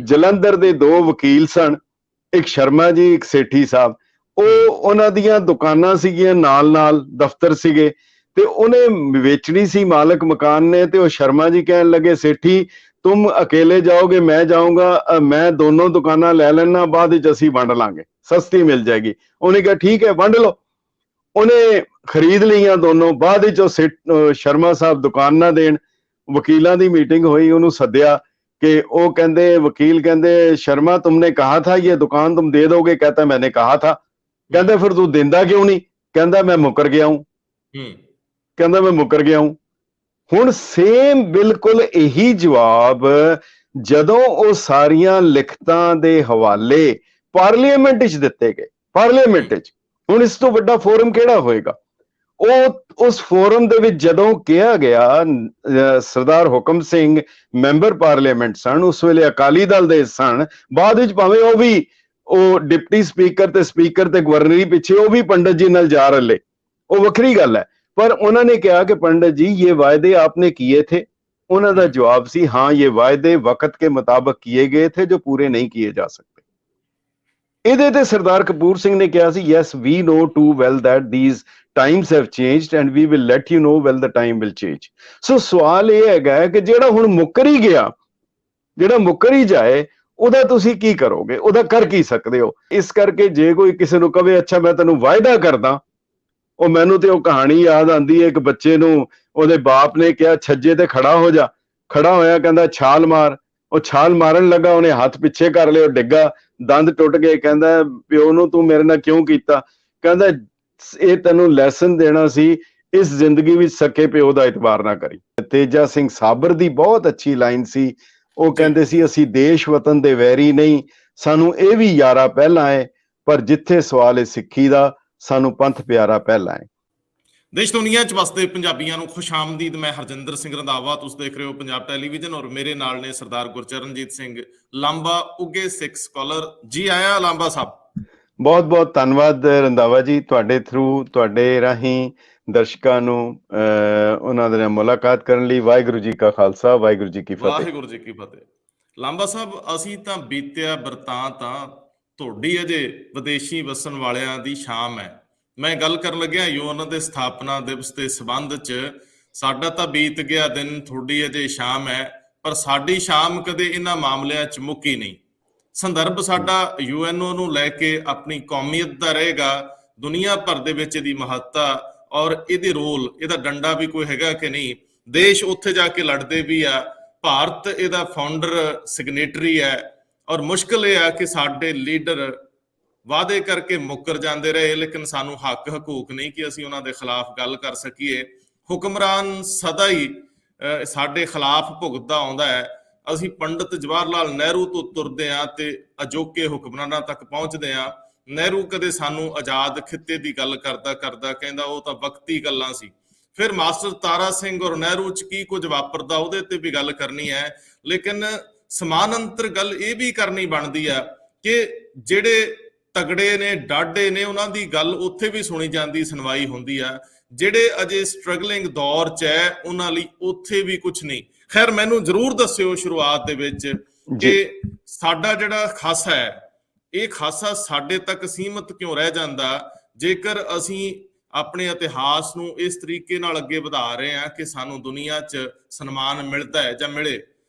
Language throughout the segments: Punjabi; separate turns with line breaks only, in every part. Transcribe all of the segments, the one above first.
ਜਲੰਧਰ ਦੇ ਦੋ ਵਕੀਲ ਸਨ, ਇੱਕ ਸ਼ਰਮਾ ਜੀ, ਇੱਕ ਸੇਠੀ ਸਾਹਿਬ। ਉਹ ਉਹਨਾਂ ਦੀਆਂ ਦੁਕਾਨਾਂ ਸੀਗੀਆਂ, ਨਾਲ ਦਫ਼ਤਰ ਸੀਗੇ, ਤੇ ਉਹਨੇ ਵੇਚਣੀ ਸੀ ਮਾਲਕ ਮਕਾਨ ਨੇ। ਤੇ ਉਹ ਸ਼ਰਮਾ ਜੀ ਕਹਿਣ ਲੱਗੇ, ਸੇਠੀ तुम अकेले जाओगे, मैं जाऊंगा, मैं दोनों दुकाना ले लेना, बाद ਅਸੀਂ ਵੰਡ ਲਾਂਗੇ, सस्ती मिल जाएगी। ਉਹਨੇ ਕਿਹਾ ठीक है ਵੰਡ ਲਓ। ਉਹਨੇ ਖਰੀਦ ਲਈਆਂ ਦੋਨੋਂ। ਬਾਅਦ ਵਿੱਚ ਸ਼ਰਮਾ ਸਾਹਿਬ ਦੁਕਾਨ ਨਾ ਦੇਣ, ਵਕੀਲਾਂ ਦੀ ਮੀਟਿੰਗ ਹੋਈ, ਉਹਨੂੰ ਸੱਦਿਆ कि वो कहते, वकील कहते, शर्मा तुमने कहा था ये दुकान तुम दे दोगे? कहता मैंने कहा था। कहते फिर तू देंदा क्यों नहीं? कहता मैं मुकर गया हूं। कहता मैं मुकर गया हूं। ਹੁਣ ਸੇਮ ਬਿਲਕੁਲ ਇਹੀ ਜਵਾਬ ਜਦੋਂ ਉਹ ਸਾਰੀਆਂ ਲਿਖਤਾਂ ਦੇ ਹਵਾਲੇ ਪਾਰਲੀਮੈਂਟ ਵਿੱਚ ਦਿੱਤੇ ਗਏ, ਪਾਰਲੀਮੈਂਟ ਵਿੱਚ। ਹੁਣ ਇਸ ਤੋਂ ਵੱਡਾ ਫੋਰਮ ਕਿਹੜਾ ਹੋਏਗਾ? ਉਹ ਉਸ ਫੋਰਮ ਦੇ ਵਿੱਚ ਜਦੋਂ ਕਿਹਾ ਗਿਆ, ਸਰਦਾਰ ਹੁਕਮ ਸਿੰਘ ਮੈਂਬਰ ਪਾਰਲੀਮੈਂਟ ਸਨ, ਉਸ ਵੇਲੇ ਅਕਾਲੀ ਦਲ ਦੇ ਸਨ, ਬਾਅਦ ਵਿੱਚ ਭਾਵੇਂ ਉਹ ਵੀ ਉਹ ਡਿਪਟੀ ਸਪੀਕਰ ਤੇ ਸਪੀਕਰ ਤੇ ਗਵਰਨਰੀ ਪਿੱਛੇ ਉਹ ਵੀ ਪੰਡਤ ਜੀ ਨਾਲ ਜਾ ਰਹੇ, ਉਹ ਵੱਖਰੀ ਗੱਲ ਹੈ। पर उन्होंने कहा कि पंडित जी ये वायदे आपने किए थे। उन्होंने जवाब सी, हाँ ये वायदे वक्त के मुताबिक किए गए थे जो पूरे नहीं किए जा सकते। इहदे ते सरदार कपूर सिंह ने कहा सी, yes we know too well that these times have changed and we will let you know when the time will change। so सवाल ये हैगा कि जेड़ा हुण मुकर ही गया, जेड़ा मुकर ही जाए, ਉਹਦਾ ਤੁਸੀਂ ਕੀ ਕਰੋਗੇ? ਉਹਦਾ ਕਰ ਕੀ ਸਕਦੇ ਹੋ? ਇਸ ਕਰਕੇ ਜੇ ਕੋਈ ਕਿਸੇ ਨੂੰ ਕਵੇ ਅੱਛਾ ਮੈਂ ਤੈਨੂੰ ਵਾਅਦਾ ਕਰਦਾ, ਉਹ ਮੈਨੂੰ ਤੇ ਉਹ ਕਹਾਣੀ ਯਾਦ ਆਉਂਦੀ ਹੈ। ਇੱਕ ਬੱਚੇ ਨੂੰ ਉਹਦੇ ਬਾਪ ਨੇ ਕਿਹਾ ਛੱਜੇ ਤੇ ਖੜਾ ਹੋ ਜਾ। ਖੜਾ ਹੋਇਆ, ਕਹਿੰਦਾ ਛਾਲ ਮਾਰ। ਉਹ ਛਾਲ ਮਾਰਨ ਲੱਗਾ, ਉਹਨੇ ਹੱਥ ਪਿੱਛੇ ਕਰ ਲਿਆ, ਡਿੱਗਾ, ਦੰਦ ਟੁੱਟ ਗਏ। ਕਹਿੰਦਾ ਪਿਓ ਨੂੰ ਤੂੰ ਮੇਰੇ ਨਾਲ ਕਿਉਂ ਕੀਤਾ? ਕਹਿੰਦਾ ਇਹ ਤੈਨੂੰ ਲੈਸਨ ਦੇਣਾ ਸੀ, ਇਸ ਜ਼ਿੰਦਗੀ ਵਿੱਚ ਸਕੇ ਪਿਓ ਦਾ ਇਤਬਾਰ ਨਾ ਕਰੀ। ਤੇਜਾ ਸਿੰਘ ਸਾਬਰ ਦੀ ਬਹੁਤ ਅੱਛੀ ਲਾਈਨ ਸੀ। ਉਹ ਕਹਿੰਦੇ ਸੀ, ਅਸੀਂ ਦੇਸ਼ ਵਤਨ ਦੇ ਵੈਰੀ ਨਹੀਂ, ਸਾਨੂੰ ਇਹ ਵੀ ਯਾਰਾ ਪਹਿਲਾਂ ਹੈ, ਪਰ ਜਿੱਥੇ ਸਵਾਲ ਹੈ ਸਿੱਖੀ ਦਾ, ਸਾਨੂੰ ਪੰਥ ਪਿਆਰਾ ਪਹਿਲਾਂ ਹੈ।
ਦੇਸ਼ ਦੁਨੀਆ 'ਚ ਵਸਦੇ ਪੰਜਾਬੀਆਂ ਨੂੰ ਖੁਸ਼ ਆਮਦੀਦ। ਮੈਂ ਹਰਜਿੰਦਰ ਸਿੰਘ ਰੰਧਾਵਾ, ਤੁਸੀਂ ਦੇਖ ਰਹੇ ਹੋ ਪੰਜਾਬ ਟੈਲੀਵਿਜ਼ਨ, ਔਰ ਮੇਰੇ ਨਾਲ ਨੇ ਸਰਦਾਰ ਗੁਰਚਰਨਜੀਤ ਸਿੰਘ ਲਾਂਬਾ, ਉੱਘੇ ਸਿੱਖ ਸਕਾਲਰ। ਜੀ ਆਇਆਂ ਲਾਂਬਾ ਸਾਹਿਬ।
ਬਹੁਤ ਬਹੁਤ ਧੰਨਵਾਦ ਰੰਧਾਵਾ ਜੀ, ਤੁਹਾਡੇ ਥਰੂ, ਤੁਹਾਡੇ ਰਾਹੀਂ ਦਰਸ਼ਕਾਂ ਨੂੰ ਉਹਨਾਂ ਦੇ ਨਾਲ ਮੁਲਾਕਾਤ ਕਰਨ ਲਈ। ਵਾਹਿਗੁਰੂ ਜੀ ਕਾ ਖਾਲਸਾ, ਵਾਹਿਗੁਰੂ ਜੀ ਕੀ ਫਤਿਹ।
ਵਾਹਿਗੁਰੂ ਜੀ ਕੀ ਫਤਿਹ। ਲਾਂਬਾ ਸਾਹਿਬ, ਅਸੀਂ ਤਾਂ ਬੀਤਿਆ ਬਰਤਾਂਤ ਆ, ਤੁਹਾਡੀ ਅਜੇ ਵਿਦੇਸ਼ੀ ਵਸਣ ਵਾਲਿਆਂ ਦੀ ਸ਼ਾਮ ਹੈ। ਮੈਂ ਗੱਲ ਕਰਨ ਲੱਗਿਆ ਯੂਐਨ ਦੇ ਸਥਾਪਨਾ ਦਿਵਸ ਦੇ ਸੰਬੰਧ 'ਚ। ਸਾਡਾ ਤਾਂ ਬੀਤ ਗਿਆ ਦਿਨ, ਤੁਹਾਡੀ ਅਜੇ ਸ਼ਾਮ ਹੈ, ਪਰ ਸਾਡੀ ਸ਼ਾਮ ਕਦੇ ਇਹਨਾਂ ਮਾਮਲਿਆਂ 'ਚ ਮੁੱਕੀ ਨਹੀਂ। ਸੰਦਰਭ ਸਾਡਾ ਯੂਐਨਓ ਨੂੰ ਲੈ ਕੇ ਆਪਣੀ ਕੌਮੀਅਤ ਦਾ ਰਹੇਗਾ, ਦੁਨੀਆ ਭਰ ਦੇ ਵਿੱਚ ਇਹਦੀ ਮਹੱਤਤਾ ਔਰ ਇਹਦੇ ਰੋਲ, ਇਹਦਾ ਡੰਡਾ ਵੀ ਕੋਈ ਹੈਗਾ ਕਿ ਨਹੀਂ। ਦੇਸ਼ ਉੱਥੇ ਜਾ ਕੇ ਲੜਦੇ ਵੀ ਆ, ਭਾਰਤ ਇਹਦਾ ਫਾਊਂਡਰ ਸਿਗਨੇਟਰੀ ਹੈ, ਔਰ ਮੁਸ਼ਕਿਲ ਇਹ ਆ ਕਿ ਸਾਡੇ ਲੀਡਰ ਵਾਅਦੇ ਕਰਕੇ ਮੁੱਕਰ ਜਾਂਦੇ ਰਹੇ, ਲੇਕਿਨ ਸਾਨੂੰ ਹੱਕ ਹਕੂਕ ਨਹੀਂ ਕਿ ਅਸੀਂ ਉਹਨਾਂ ਦੇ ਖਿਲਾਫ ਗੱਲ ਕਰ ਸਕੀਏ। ਹੁਕਮਰਾਨ ਸਦਾ ਹੀ ਸਾਡੇ ਖਿਲਾਫ ਭੁਗਤਦਾ ਆਉਂਦਾ ਹੈ। ਅਸੀਂ ਪੰਡਿਤ ਜਵਾਹਰ ਲਾਲ ਨਹਿਰੂ ਤੋਂ ਤੁਰਦੇ ਹਾਂ ਤੇ ਅਜੋਕੇ ਹੁਕਮਰਾਨਾਂ ਤੱਕ ਪਹੁੰਚਦੇ ਹਾਂ। ਨਹਿਰੂ ਕਦੇ ਸਾਨੂੰ ਆਜ਼ਾਦ ਖਿੱਤੇ ਦੀ ਗੱਲ ਕਰਦਾ ਕਹਿੰਦਾ ਉਹ ਤਾਂ ਵਕਤੀ ਗੱਲਾਂ ਸੀ। ਫਿਰ ਮਾਸਟਰ ਤਾਰਾ ਸਿੰਘ ਔਰ ਨਹਿਰੂ 'ਚ ਕੀ ਕੁਝ ਵਾਪਰਦਾ ਉਹਦੇ ਤੇ ਵੀ ਗੱਲ ਕਰਨੀ ਹੈ, ਲੇਕਿਨ ਸਮਾਨਾਂਤਰ ਗੱਲ ਇਹ ਵੀ ਕਰਨੀ ਬਣਦੀ ਆ ਕਿ ਜਿਹੜੇ ਤਗੜੇ ਨੇ, ਡਾਢੇ ਨੇ, ਉਹਨਾਂ ਦੀ ਗੱਲ ਉੱਥੇ ਵੀ ਸੁਣੀ ਜਾਂਦੀ, ਸੁਣਵਾਈ ਹੁੰਦੀ ਆ। ਜਿਹੜੇ ਅਜੇ ਸਟਰਗਲਿੰਗ ਦੌਰ 'ਚ ਹੈ ਉਹਨਾਂ ਲਈ ਉੱਥੇ ਵੀ ਕੁਛ ਨਹੀਂ। ਖੈਰ, ਮੈਨੂੰ ਜ਼ਰੂਰ ਦੱਸਿਓ ਸ਼ੁਰੂਆਤ ਦੇ ਵਿੱਚ ਕਿ ਸਾਡਾ ਜਿਹੜਾ ਖਾਸਾ ਹੈ, ਇਹ ਖਾਸਾ ਸਾਡੇ ਤੱਕ ਸੀਮਤ ਕਿਉਂ ਰਹਿ ਜਾਂਦਾ? ਜੇਕਰ ਅਸੀਂ ਆਪਣੇ ਇਤਿਹਾਸ ਨੂੰ ਇਸ ਤਰੀਕੇ ਨਾਲ ਅੱਗੇ ਵਧਾ ਰਹੇ ਹਾਂ ਕਿ ਸਾਨੂੰ ਦੁਨੀਆ 'ਚ ਸਨਮਾਨ ਮਿਲਦਾ ਹੈ ਜਾਂ ਮਿਲੇ,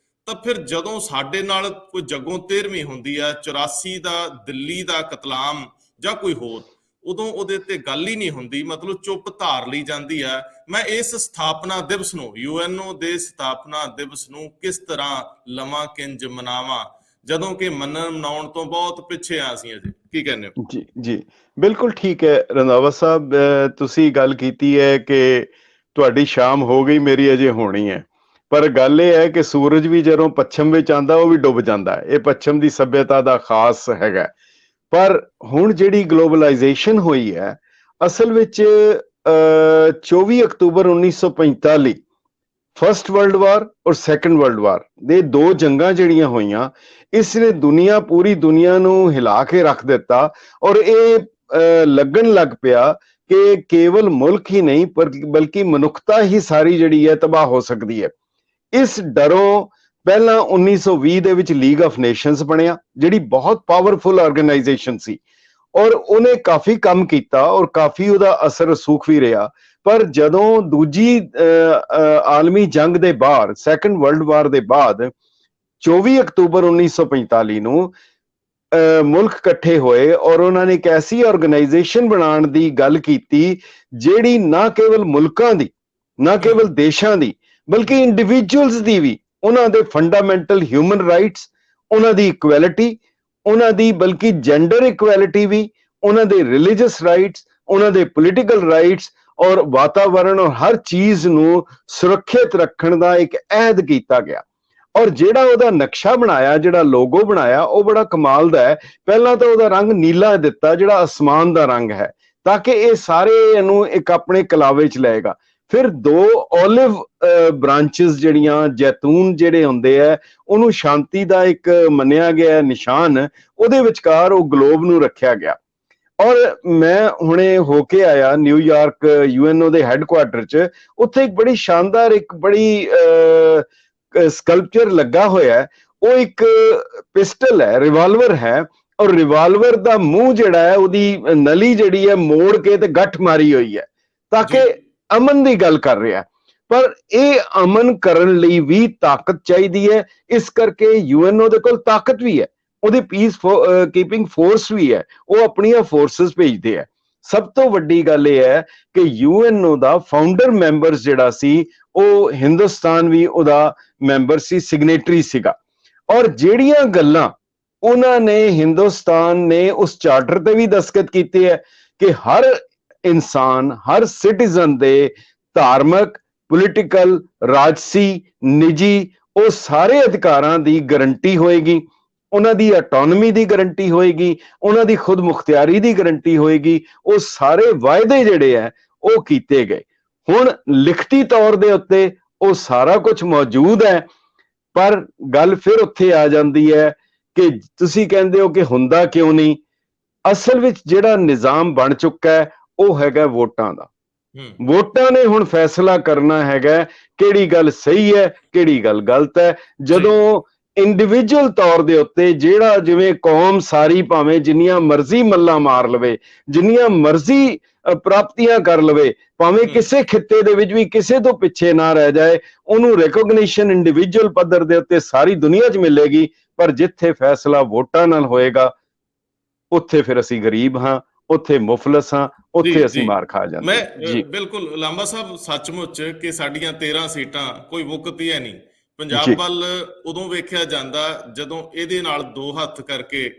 ਤਾਂ ਫਿਰ ਜਦੋਂ ਸਾਡੇ ਨਾਲ ਕੋਈ ਜੱਗੋਂ 13ਵੀਂ ਹੁੰਦੀ ਆ, 84 ਦਾ ਦਿੱਲੀ ਦਾ ਕਤਲਾਮ ਜਾਂ ਕੋਈ ਹੋਰ, ਉਦੋਂ ਉਹਦੇ ਤੇ ਗੱਲ ਹੀ ਨਹੀਂ ਹੁੰਦੀ, ਮਤਲਬ ਚੁੱਪ ਧਾਰ ਲਈ ਜਾਂਦੀ ਆ। ਮੈਂ ਇਸ ਸਥਾਪਨਾ ਦਿਵਸ ਨੂੰ, ਯੂਐਨਓ ਦੇ ਸਥਾਪਨਾ ਦਿਵਸ ਨੂੰ ਕਿਸ ਤਰ੍ਹਾਂ ਲਵਾਂ, ਕਿੰਜ ਮਨਾਵਾਂ, ਜਦੋਂ ਕਿ ਮਨਾਉਣ ਤੋਂ ਬਹੁਤ ਪਿੱਛੇ ਆ ਅਸੀਂ ਅਜੇ? ਕੀ ਕਹਿੰਦੇ ਹੋ?
ਜੀ ਜੀ, ਬਿਲਕੁਲ ਠੀਕ ਹੈ ਰੰਧਾਵਾ ਸਾਹਿਬ, ਤੁਸੀਂ ਗੱਲ ਕੀਤੀ ਹੈ ਕਿ ਤੁਹਾਡੀ ਸ਼ਾਮ ਹੋ ਗਈ, ਮੇਰੀ ਅਜੇ ਹੋਣੀ ਹੈ। ਪਰ ਗੱਲ ਇਹ ਹੈ ਕਿ ਸੂਰਜ ਵੀ ਜਦੋਂ ਪੱਛਮ ਵਿੱਚ ਆਉਂਦਾ ਉਹ ਵੀ ਡੁੱਬ ਜਾਂਦਾ ਹੈ। ਇਹ ਪੱਛਮ ਦੀ ਸੱਭਿਅਤਾ ਦਾ ਖਾਸ ਹੈਗਾ। ਪਰ ਹੁਣ ਜਿਹੜੀ ਗਲੋਬਲਾਈਜੇਸ਼ਨ ਹੋਈ ਹੈ, ਅਸਲ ਵਿੱਚ 24 ਅਕਤੂਬਰ 1945 ਫਸਟ ਵਰਲਡ ਵਾਰ ਔਰ ਸੈਕੰਡ ਵਰਲਡ ਵਾਰ ਦੇ ਦੋ ਜੰਗਾਂ ਜਿਹੜੀਆਂ ਹੋਈਆਂ, ਇਸ ਨੇ ਦੁਨੀਆ, ਪੂਰੀ ਦੁਨੀਆ ਨੂੰ ਹਿਲਾ ਕੇ ਰੱਖ ਦਿੱਤਾ। ਔਰ ਇਹ ਲੱਗਣ ਲੱਗ ਪਿਆ ਕਿ ਕੇਵਲ ਮੁਲਕ ਹੀ ਨਹੀਂ ਬਲਕਿ ਮਨੁੱਖਤਾ ਹੀ ਸਾਰੀ ਜਿਹੜੀ ਹੈ ਤਬਾਹ ਹੋ ਸਕਦੀ ਹੈ। ਇਸ ਡਰੋਂ ਪਹਿਲਾਂ 1920 ਦੇ ਵਿੱਚ ਲੀਗ ਆਫ ਨੇਸ਼ਨਸ ਬਣਿਆ, ਜਿਹੜੀ ਬਹੁਤ ਪਾਵਰਫੁਲ ਆਰਗੇਨਾਈਜੇਸ਼ਨ ਸੀ, ਔਰ ਉਹਨੇ ਕਾਫੀ ਕੰਮ ਕੀਤਾ ਔਰ ਕਾਫੀ ਉਹਦਾ ਅਸਰ ਰਸੂਖ ਵੀ ਰਿਹਾ। ਪਰ ਜਦੋਂ ਦੂਜੀ ਆਲਮੀ ਜੰਗ ਦੇ ਬਾਅਦ, ਸੈਕੰਡ ਵਰਲਡ ਵਾਰ ਦੇ ਬਾਅਦ 24 ਅਕਤੂਬਰ 1945 ਨੂੰ ਮੁਲਕ ਇਕੱਠੇ ਹੋਏ ਔਰ ਉਹਨਾਂ ਨੇ ਇੱਕ ਐਸੀ ਆਰਗੇਨਾਈਜੇਸ਼ਨ ਬਣਾਉਣ ਦੀ ਗੱਲ ਕੀਤੀ, ਜਿਹੜੀ ਨਾ ਕੇਵਲ ਮੁਲਕਾਂ ਦੀ, ਨਾ ਕੇਵਲ ਦੇਸ਼ਾਂ ਦੀ, ਬਲਕਿ ਇੰਡੀਵਿਜੂਅਲਸ ਦੀ ਵੀ, ਉਹਨਾਂ ਦੇ ਫੰਡਾਮੈਂਟਲ ਹਿਊਮਨ ਰਾਈਟਸ, ਉਹਨਾਂ ਦੀ ਇਕੁਐਲਿਟੀ, ਉਹਨਾਂ ਦੀ ਬਲਕਿ ਜੈਂਡਰ ਇਕੁਐਲਿਟੀ ਵੀ, ਉਹਨਾਂ ਦੇ ਰਿਲੀਜੀਅਸ ਰਾਈਟਸ, ਉਹਨਾਂ ਦੇ ਪੋਲੀਟੀਕਲ ਰਾਈਟਸ ਔਰ ਵਾਤਾਵਰਣ ਔਰ ਹਰ ਚੀਜ਼ ਨੂੰ ਸੁਰੱਖਿਅਤ ਰੱਖਣ ਦਾ ਇੱਕ ਅਹਿਦ ਕੀਤਾ ਗਿਆ। ਔਰ ਜਿਹੜਾ ਉਹਦਾ ਨਕਸ਼ਾ ਬਣਾਇਆ, ਜਿਹੜਾ ਲੋਗੋ ਬਣਾਇਆ, ਉਹ ਬੜਾ ਕਮਾਲ ਦਾ ਹੈ। ਪਹਿਲਾਂ ਤਾਂ ਉਹਦਾ ਰੰਗ ਨੀਲਾ ਦਿੱਤਾ, ਜਿਹੜਾ ਅਸਮਾਨ ਦਾ ਰੰਗ ਹੈ, ਤਾਂ ਕਿ ਇਹ ਸਾਰੇ ਇਹਨੂੰ ਇੱਕ ਆਪਣੇ ਕਲਾਵੇ 'ਚ ਲਏਗਾ। ਫਿਰ 2 ਓਲਿਵ ਬ੍ਰਾਂਚਸ, ਜਿਹੜੀਆਂ ਜੈਤੂਨ ਜਿਹੜੇ ਹੁੰਦੇ ਆ, ਉਹਨੂੰ ਸ਼ਾਂਤੀ ਦਾ ਇੱਕ ਮੰਨਿਆ ਗਿਆ ਨਿਸ਼ਾਨ, ਉਹਦੇ ਵਿਚਕਾਰ ਉਹ ਗਲੋਬ ਨੂੰ ਰੱਖਿਆ ਗਿਆ। ਔਰ ਮੈਂ ਹੁਣੇ ਹੋ ਕੇ ਆਇਆ ਨਿਊਯਾਰਕ UNO ਦੇ ਹੈੱਡਕੁਆਰਟਰ 'ਚ, ਉੱਥੇ ਇੱਕ ਬੜੀ ਸ਼ਾਨਦਾਰ, ਇੱਕ ਬੜੀ ਸਕਲਪਚਰ ਲੱਗਾ ਹੋਇਆ ਹੈ। ਉਹ ਇੱਕ ਪਿਸਟਲ ਹੈ, ਰਿਵਾਲਵਰ ਹੈ, ਔਰ ਰਿਵਾਲਵਰ ਦਾ ਮੂੰਹ ਜਿਹੜਾ ਹੈ, ਉਹਦੀ ਨਲੀ ਜਿਹੜੀ ਹੈ ਮੋੜ ਕੇ ਤੇ ਗੱਠ ਮਾਰੀ ਹੋਈ ਹੈ, ਤਾਂ ਕਿ ਅਮਨ ਦੀ ਗੱਲ ਕਰ ਰਿਹਾ। ਪਰ ਇਹ ਅਮਨ ਕਰਨ ਲਈ ਵੀ ਤਾਕਤ ਚਾਹੀਦੀ ਹੈ, ਇਸ ਕਰਕੇ UNO ਦੇ ਕੋਲ ਤਾਕਤ ਵੀ ਹੈ, ਉਹਦੀ ਪੀਸ ਕੀਪਿੰਗ ਫੋਰਸ ਵੀ ਹੈ, ਉਹ ਆਪਣੀਆਂ ਫੋਰਸਸ ਭੇਜਦੇ ਹੈ। ਸਭ ਤੋਂ ਵੱਡੀ ਗੱਲ ਇਹ ਹੈ ਕਿ UNO ਦਾ ਫਾਊਂਡਰ ਮੈਂਬਰਸ ਜਿਹੜਾ ਸੀ, ਉਹ ਹਿੰਦੁਸਤਾਨ ਵੀ ਉਹਦਾ ਮੈਂਬਰ ਸੀ, ਸਿਗਨੇਟਰੀ ਸੀਗਾ। ਔਰ ਜਿਹੜੀਆਂ ਗੱਲਾਂ ਉਹਨਾਂ ਨੇ, ਹਿੰਦੁਸਤਾਨ ਨੇ ਉਸ ਚਾਰਟਰ ਤੇ ਵੀ ਦਸਤਖਤ ਕੀਤੇ ਹੈ ਕਿ ਹਰ ਇਨਸਾਨ, ਹਰ ਸਿਟੀਜ਼ਨ ਦੇ ਧਾਰਮਿਕ, ਪੋਲੀਟੀਕਲ, ਰਾਜਸੀ, ਨਿੱਜੀ, ਉਹ ਸਾਰੇ ਅਧਿਕਾਰਾਂ ਦੀ ਗਰੰਟੀ ਹੋਏਗੀ, ਉਹਨਾਂ ਦੀ ਆਟੋਨਮੀ ਦੀ ਗਰੰਟੀ ਹੋਏਗੀ, ਉਹਨਾਂ ਦੀ ਖੁਦ ਮੁਖਤਿਆਰੀ ਦੀ ਗਰੰਟੀ ਹੋਏਗੀ। ਉਹ ਸਾਰੇ ਵਾਅਦੇ ਜਿਹੜੇ ਹੈ ਉਹ ਕੀਤੇ ਗਏ। ਹੁਣ ਲਿਖਤੀ ਤੌਰ ਦੇ ਉੱਤੇ ਉਹ ਸਾਰਾ ਕੁਝ ਮੌਜੂਦ ਹੈ, ਪਰ ਗੱਲ ਫਿਰ ਉੱਥੇ ਆ ਜਾਂਦੀ ਹੈ ਕਿ ਤੁਸੀਂ ਕਹਿੰਦੇ ਹੋ ਕਿ ਹੁੰਦਾ ਕਿਉਂ ਨਹੀਂ। ਅਸਲ ਵਿੱਚ ਜਿਹੜਾ ਨਿਜ਼ਾਮ ਬਣ ਚੁੱਕਾ ਹੈ, ਉਹ ਹੈਗਾ ਵੋਟਾਂ ਦਾ। ਵੋਟਾਂ ਨੇ ਹੁਣ ਫੈਸਲਾ ਕਰਨਾ ਹੈਗਾ ਕਿਹੜੀ ਗੱਲ ਸਹੀ ਹੈ, ਕਿਹੜੀ ਗੱਲ ਗਲਤ ਹੈ। ਜਦੋਂ ਇੰਡੀਵਿਜੂਅਲ ਤੌਰ ਦੇ ਉੱਤੇ, ਜਿਹੜਾ ਜਿਵੇਂ ਕੌਮ ਸਾਰੀ ਭਾਵੇਂ ਜਿੰਨੀਆਂ ਮਰਜ਼ੀ ਮੱਲਾਂ ਮਾਰ ਲਵੇ, ਜਿੰਨੀਆਂ ਮਰਜ਼ੀ ਪ੍ਰਾਪਤੀਆਂ ਕਰ ਲਵੇ, ਭਾਵੇਂ ਕਿਸੇ ਖਿੱਤੇ ਦੇ ਵਿੱਚ ਵੀ ਕਿਸੇ ਤੋਂ ਪਿੱਛੇ ਨਾ ਰਹਿ ਜਾਏ, ਉਹਨੂੰ ਰਿਕੋਗਨੀਸ਼ਨ ਇੰਡੀਵਿਜੂਅਲ ਪੱਧਰ ਦੇ ਉੱਤੇ ਸਾਰੀ ਦੁਨੀਆ 'ਚ ਮਿਲੇਗੀ। ਪਰ ਜਿੱਥੇ ਫੈਸਲਾ ਵੋਟਾਂ ਨਾਲ ਹੋਏਗਾ, ਉੱਥੇ ਫਿਰ ਅਸੀਂ ਗਰੀਬ ਹਾਂ, ਉੱਥੇ ਮੁਫਲਸ ਹਾਂ, ਉੱਥੇ ਅਸੀਂ ਮਾਰ ਖਾ ਜਾਂਦੇ।
ਮੈਂ ਬਿਲਕੁਲ ਲਾਂਬਾ ਸਾਹਿਬ, ਸੱਚਮੁੱਚ ਕਿ ਸਾਡੀਆਂ 13 ਸੀਟਾਂ ਕੋਈ ਮੁੱਕਤੀ ਹੈ ਨਹੀਂ। ਪੰਜਾਬ ਵੱਲ ਉਦੋਂ ਵੇਖਿਆ ਜਾਂਦਾ ਜਦੋਂ ਇਹਦੇ ਨਾਲ 2 ਹੱਥ ਕਰਕੇ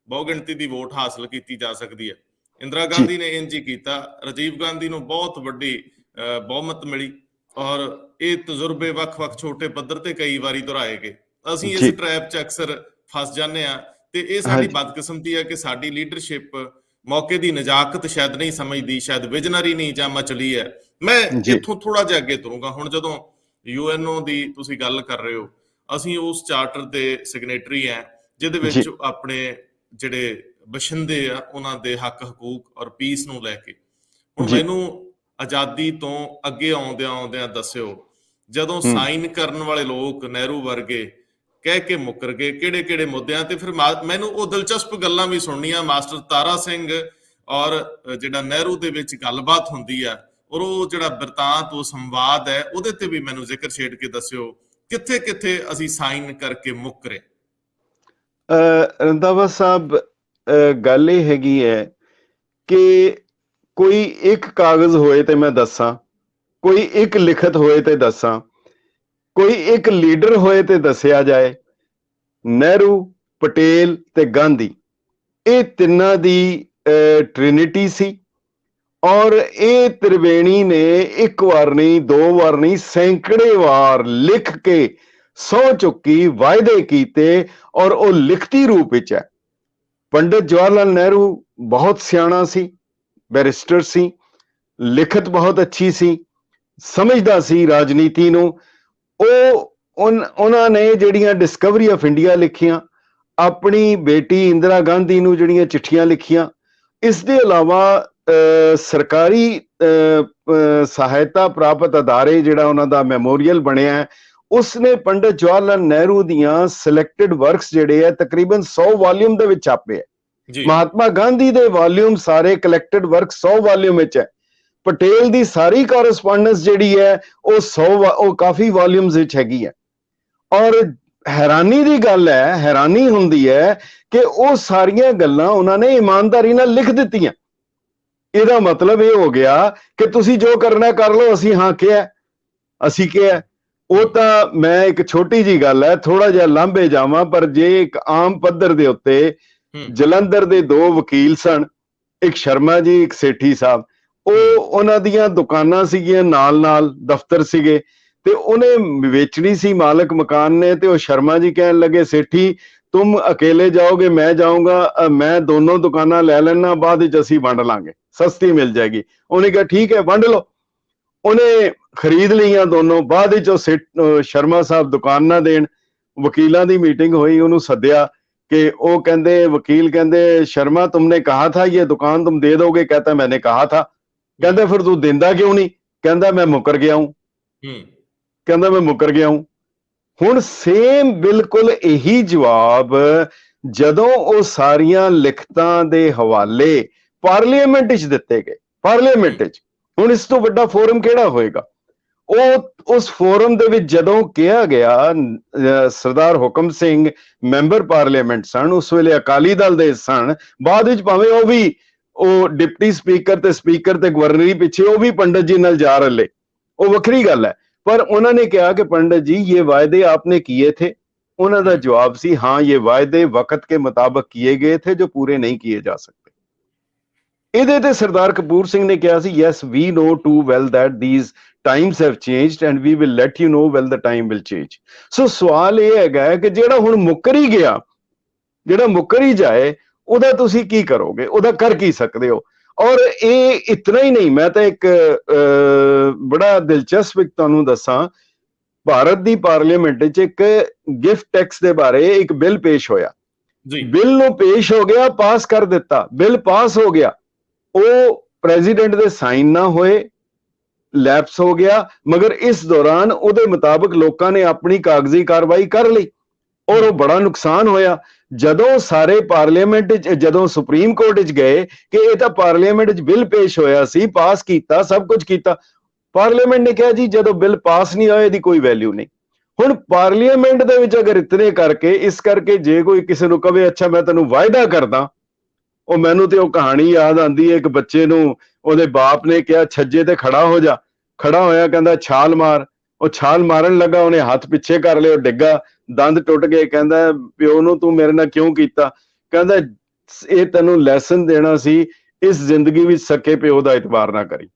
ਬਹੁਗਿਣਤੀ ਦੀ ਵੋਟ ਹਾਸਲ ਕੀਤੀ ਜਾ ਸਕਦੀ ਹੈ। ਇੰਦਰਾ ਗਾਂਧੀ ਨੇ ਇੰਝ ਹੀ ਕੀਤਾ, ਰਾਜੀਵ ਗਾਂਧੀ ਨੂੰ ਬਹੁਤ ਵੱਡੀ ਬਹੁਮਤ ਮਿਲੀ, ਔਰ ਇਹ ਤਜਰਬੇ ਵੱਖ-ਵੱਖ ਛੋਟੇ ਪੱਧਰ ਤੇ ਕਈ ਵਾਰੀ ਦੁਹਰਾਏ ਗਏ। ਅਸੀਂ ਇਸ ਟ੍ਰੈਪ 'ਚ ਅਕਸਰ ਫਸ ਜਾਂਦੇ ਹਾਂ, ਤੇ ਇਹ ਸਾਡੀ ਬਦਕਿਸਮਤੀ ਹੈ ਕਿ ਸਾਡੀ ਲੀਡਰਸ਼ਿਪ ਮੌਕੇ ਦੀ ਨਜ਼ਾਕਤ ਸ਼ਾਇਦ ਨਹੀਂ ਸਮਝਦੀ, ਸ਼ਾਇਦ ਵਿਜ਼ਨਰੀ ਨਹੀਂ ਜਾਂ ਮਚਲੀ ਹੈ। ਮੈਂ ਇੱਥੋਂ ਥੋੜਾ ਜਿਹਾ ਅੱਗੇ ਤੁਰੂੰਗਾ। ਹੁਣ ਜਦੋਂ UNO ਦੀ ਤੁਸੀਂ ਗੱਲ ਕਰ ਰਹੇ ਹੋ, ਅਸੀਂ ਉਸ ਚਾਰਟਰ ਦੇ ਸਿਗਨੇਟਰੀ ਹੈ, ਜਿਹਦੇ ਵਿੱਚ ਆਪਣੇ ਜਿਹੜੇ ਬਸ਼ਿੰਦੇ ਆ, ਉਹਨਾਂ ਦੇ ਹੱਕ, ਹਕੂਕ ਔਰ ਪੀਸ ਨੂੰ ਲੈ ਕੇ। ਹੁਣ ਮੈਨੂੰ ਆਜ਼ਾਦੀ ਤੋਂ ਅੱਗੇ ਆਉਂਦਿਆਂ ਦੱਸਿਓ, ਜਦੋਂ ਸਾਈਨ ਕਰਨ ਵਾਲੇ ਲੋਕ ਨਹਿਰੂ ਵਰਗੇ ਕਹਿ ਕੇ ਮੁੱਕਰ ਗਏ, ਕਿਹੜੇ ਮੁੱਦਿਆਂ ਤੇ? ਫਿਰ ਮੈਨੂੰ ਉਹ ਦਿਲਚਸਪ ਗੱਲਾਂ ਵੀ ਸੁਣਨੀਆਂ। ਮਾਸਟਰ ਤਾਰਾ ਸਿੰਘ ਔਰ ਜਿਹੜਾ ਨਹਿਰੂ ਦੇ ਵਿੱਚ ਗੱਲਬਾਤ ਹੁੰਦੀ ਆ, ਔਰ ਉਹ ਜਿਹੜਾ ਬਿਰਤਾਂਤ, ਉਹ ਸੰਵਾਦ ਹੈ, ਉਹਦੇ ਤੇ ਵੀ ਮੈਨੂੰ ਜ਼ਿਕਰ ਛੇੜ ਕੇ ਦੱਸਿਓ, ਕਿੱਥੇ ਅਸੀਂ ਸਾਈਨ ਕਰਕੇ ਮੁੱਕਰੇ।
ਰੰਧਾਵਾ ਸਾਹਿਬ, ਗੱਲ ਇਹ ਹੈਗੀ ਹੈ ਕਿ ਕੋਈ ਇੱਕ ਕਾਗਜ਼ ਹੋਏ ਤੇ ਮੈਂ ਦੱਸਾਂ, ਕੋਈ ਇੱਕ ਲਿਖਤ ਹੋਏ ਤੇ ਦੱਸਾਂ, ਕੋਈ ਇੱਕ ਲੀਡਰ ਹੋਏ ਤੇ ਦੱਸਿਆ ਜਾਏ। ਨਹਿਰੂ, ਪਟੇਲ ਤੇ ਗਾਂਧੀ, ਇਹ ਤਿੰਨਾਂ ਦੀ ਟ੍ਰਿਨਿਟੀ ਸੀ, ਔਰ ਇਹ ਤ੍ਰਿਵੇਣੀ ਨੇ ਇੱਕ ਵਾਰ ਨਹੀਂ, 2 ਵਾਰ ਨਹੀਂ, ਸੈਂਕੜੇ ਵਾਰ ਲਿਖ ਕੇ ਸਹੁੰ ਚੁੱਕੀ, ਵਾਅਦੇ ਕੀਤੇ, ਔਰ ਉਹ ਲਿਖਤੀ ਰੂਪ ਵਿੱਚ ਹੈ। ਪੰਡਿਤ ਜਵਾਹਰ ਲਾਲ ਨਹਿਰੂ ਬਹੁਤ ਸਿਆਣਾ ਸੀ, ਬੈਰਿਸਟਰ ਸੀ, ਲਿਖਤ ਬਹੁਤ ਅੱਛੀ ਸੀ, ਸਮਝਦਾ ਸੀ ਰਾਜਨੀਤੀ ਨੂੰ। ਉਹਨਾਂ ਨੇ ਜਿਹੜੀਆਂ ਡਿਸਕਵਰੀ ਆਫ ਇੰਡੀਆ ਲਿਖੀਆਂ, ਆਪਣੀ ਬੇਟੀ ਇੰਦਰਾ ਗਾਂਧੀ ਨੂੰ ਜਿਹੜੀਆਂ ਚਿੱਠੀਆਂ ਲਿਖੀਆਂ, ਇਸ ਦੇ ਇਲਾਵਾ ਸਰਕਾਰੀ ਸਹਾਇਤਾ ਪ੍ਰਾਪਤ ਅਦਾਰੇ, ਜਿਹੜਾ ਉਹਨਾਂ ਦਾ ਮੈਮੋਰੀਅਲ ਬਣਿਆ, ਉਸਨੇ ਪੰਡਿਤ ਜਵਾਹਰ ਲਾਲ ਨਹਿਰੂ ਦੀਆਂ ਸਿਲੈਕਟਡ ਵਰਕਸ ਜਿਹੜੇ ਹੈ ਤਕਰੀਬਨ 100 ਵਾਲੀਅਮ ਦੇ ਵਿੱਚ ਛਾਪੇ ਹੈ।
ਜੀ
ਮਹਾਤਮਾ ਗਾਂਧੀ ਦੇ ਵਾਲੀਅਮ ਸਾਰੇ ਕਲੈਕਟਡ ਵਰਕ 100 ਵਾਲੀਅਮ ਵਿੱਚ ਹੈ। ਪਟੇਲ ਦੀ ਸਾਰੀ ਕੋਰਸਪੋਂਡੈਂਸ ਜਿਹੜੀ ਹੈ ਉਹ ਕਾਫੀ ਵਾਲੀਅਮਸ ਵਿੱਚ ਹੈਗੀ ਹੈ। ਔਰ ਹੈਰਾਨੀ ਦੀ ਗੱਲ ਹੈ, ਹੈਰਾਨੀ ਹੁੰਦੀ ਹੈ ਕਿ ਉਹ ਸਾਰੀਆਂ ਗੱਲਾਂ ਉਹਨਾਂ ਨੇ ਇਮਾਨਦਾਰੀ ਨਾਲ ਲਿਖ ਦਿੱਤੀਆਂ। ਇਹਦਾ ਮਤਲਬ ਇਹ ਹੋ ਗਿਆ ਕਿ ਤੁਸੀਂ ਜੋ ਕਰਨਾ ਕਰ ਲਓ, ਅਸੀਂ ਹਾਂ ਕਿਹਾ, ਅਸੀਂ ਕਿਹਾ। ਉਹ ਤਾਂ ਮੈਂ ਇੱਕ ਛੋਟੀ ਜੀ ਗੱਲ ਹੈ, ਥੋੜਾ ਜਿਹਾ ਲਾਂਭੇ ਜਾਵਾਂ, ਪਰ ਜੇ ਇੱਕ ਆਮ ਪੱਧਰ ਦੇ ਉੱਤੇ ਜਲੰਧਰ ਦੇ 2 ਵਕੀਲ ਸਨ, ਇੱਕ ਸ਼ਰਮਾ ਜੀ, ਇੱਕ ਸੇਠੀ ਸਾਹਿਬ, ਉਹਨਾਂ ਦੀਆਂ ਦੁਕਾਨਾਂ ਸੀਗੀਆਂ, ਨਾਲ ਦਫ਼ਤਰ ਸੀਗੇ, ਤੇ ਉਹਨੇ ਵੇਚਣੀ ਸੀ ਮਾਲਕ ਮਕਾਨ ਨੇ। ਤੇ ਉਹ ਸ਼ਰਮਾ ਜੀ ਕਹਿਣ ਲੱਗੇ, ਸੇਠੀ तुम अकेले जाओगे, मैं जाऊंगा, मैं दोनों दुकाना ले लेना, बाद विच असीं वंड लांगे, सस्ती मिल जाएगी। उन्हें कहा ठीक है वंड लो। उन्हें खरीद लिया दोनों। बाद विच शर्मा साहब दुकान ना देन, वकीलों की मीटिंग हुई, उन्होंने सद्या कि वो कहते, वकील कहते शर्मा तुमने कहा था ये दुकान तुम दे दोगे? कहता मैंने कहा था। कहता फिर तू देंदा क्यों नहीं? कहता मैं मुकर गया हूं। कहता मैं मुकर गया हूं। ਹੁਣ ਸੇਮ ਬਿਲਕੁਲ ਇਹੀ ਜਵਾਬ ਜਦੋਂ ਉਹ ਸਾਰੀਆਂ ਲਿਖਤਾਂ ਦੇ ਹਵਾਲੇ ਪਾਰਲੀਮੈਂਟ ਵਿੱਚ ਦਿੱਤੇ ਗਏ, ਪਾਰਲੀਮੈਂਟ ਵਿੱਚ। ਹੁਣ ਇਸ ਤੋਂ ਵੱਡਾ ਫੋਰਮ ਕਿਹੜਾ ਹੋਏਗਾ? ਉਹ ਉਸ ਫੋਰਮ ਦੇ ਵਿੱਚ ਜਦੋਂ ਕਿਹਾ ਗਿਆ, ਸਰਦਾਰ ਹੁਕਮ ਸਿੰਘ ਮੈਂਬਰ ਪਾਰਲੀਮੈਂਟ ਸਨ, ਉਸ ਵੇਲੇ ਅਕਾਲੀ ਦਲ ਦੇ ਸਨ, ਬਾਅਦ ਵਿੱਚ ਭਾਵੇਂ ਉਹ ਡਿਪਟੀ ਸਪੀਕਰ ਤੇ ਸਪੀਕਰ ਤੇ ਗਵਰਨਰੀ ਪਿੱਛੇ ਉਹ ਵੀ ਪੰਡਤ ਜੀ ਨਾਲ ਜਾ ਰਲੇ, ਉਹ ਵੱਖਰੀ ਗੱਲ ਹੈ। पर उन्होंने कहा कि पंडित जी ये वायदे आपने किए थे। उन्होंने जवाब सी हाँ ये वायदे वक्त के मुताबिक किए गए थे जो पूरे नहीं किए जा सकते। इहदे ते सरदार कपूर सिंह ने कहा सी yes we know too well that these times have changed and we will let you know when the time will change। सो सवाल ये हैगा कि जेड़ा हुण मुकर ही गया, जेड़ा मुकर ही जाए, उहदा तुसीं की करोगे, उहदा कर की सकदे हो? और ये इतना ही नहीं, मैं तो एक बड़ा दिलचस्प एक तुहानूं दसां, भारत दी पार्लीमेंट च एक गिफ्ट टैक्स दे बारे एक बिल पेश होया। बिल नूं पेश हो गया, पास कर दिता, बिल पास हो गया, वो प्रेजिडेंट दे साइन ना होए, लैप्स हो गया, मगर इस दौरान उहदे मुताबिक लोकां ने अपनी कागजी कार्रवाई कर ली और वो बड़ा नुकसान होया। ਜਦੋਂ ਸਾਰੇ ਪਾਰਲੀਮੈਂਟ ਜਦੋਂ ਸੁਪਰੀਮ ਕੋਰਟ ਵਿੱਚ ਗਏ ਕਿ ਇਹ ਤਾਂ ਪਾਰਲੀਮੈਂਟ ਵਿੱਚ ਬਿੱਲ ਪੇਸ਼ ਹੋਇਆ ਸੀ, ਪਾਸ ਕੀਤਾ, ਸਭ ਕੁਝ ਕੀਤਾ, ਪਾਰਲੀਮੈਂਟ ਨੇ ਕਿਹਾ ਜੀ ਜਦੋਂ ਬਿੱਲ ਪਾਸ ਨਹੀਂ ਹੋਇਆ ਇਹਦੀ ਕੋਈ ਵੈਲਿਊ ਨਹੀਂ। ਹੁਣ ਪਾਰਲੀਮੈਂਟ ਦੇ ਵਿੱਚ ਅਗਰ ਇਤਨੇ ਕਰਕੇ, ਇਸ ਕਰਕੇ ਜੇ ਕੋਈ ਕਿਸੇ ਨੂੰ ਕਵੇ ਅੱਛਾ ਮੈਂ ਤੈਨੂੰ ਵਾਅਦਾ ਕਰਦਾ, ਉਹ ਮੈਨੂੰ ਤੇ ਉਹ ਕਹਾਣੀ ਯਾਦ ਆਉਂਦੀ ਹੈ, ਇੱਕ ਬੱਚੇ ਨੂੰ ਉਹਦੇ ਬਾਪ ਨੇ ਕਿਹਾ ਛੱਜੇ ਤੇ ਖੜਾ ਹੋ ਜਾ, ਖੜਾ ਹੋਇਆ, ਕਹਿੰਦਾ ਛਾਲ ਮਾਰ, ਉਹ ਛਾਲ ਮਾਰਨ ਲੱਗਾ, ਉਹਨੇ ਹੱਥ ਪਿੱਛੇ ਕਰ ਲਿਆ, ਉਹ ਡਿੱਗਾ, ਦੰਦ ਟੁੱਟ ਗਏ। ਕਹਿੰਦਾ ਪਿਓ ਨੂੰ ਤੂੰ ਮੇਰੇ ਨਾਲ ਕਿਉਂ ਕੀਤਾ? ਕਹਿੰਦਾ ਇਹ ਤੈਨੂੰ ਲੈਸਨ ਦੇਣਾ ਸੀ, ਇਸ ਜ਼ਿੰਦਗੀ ਵਿੱਚ ਸਕੇ ਪਿਓ ਦਾ ਇਤਬਾਰ ਨਾ ਕਰੀ।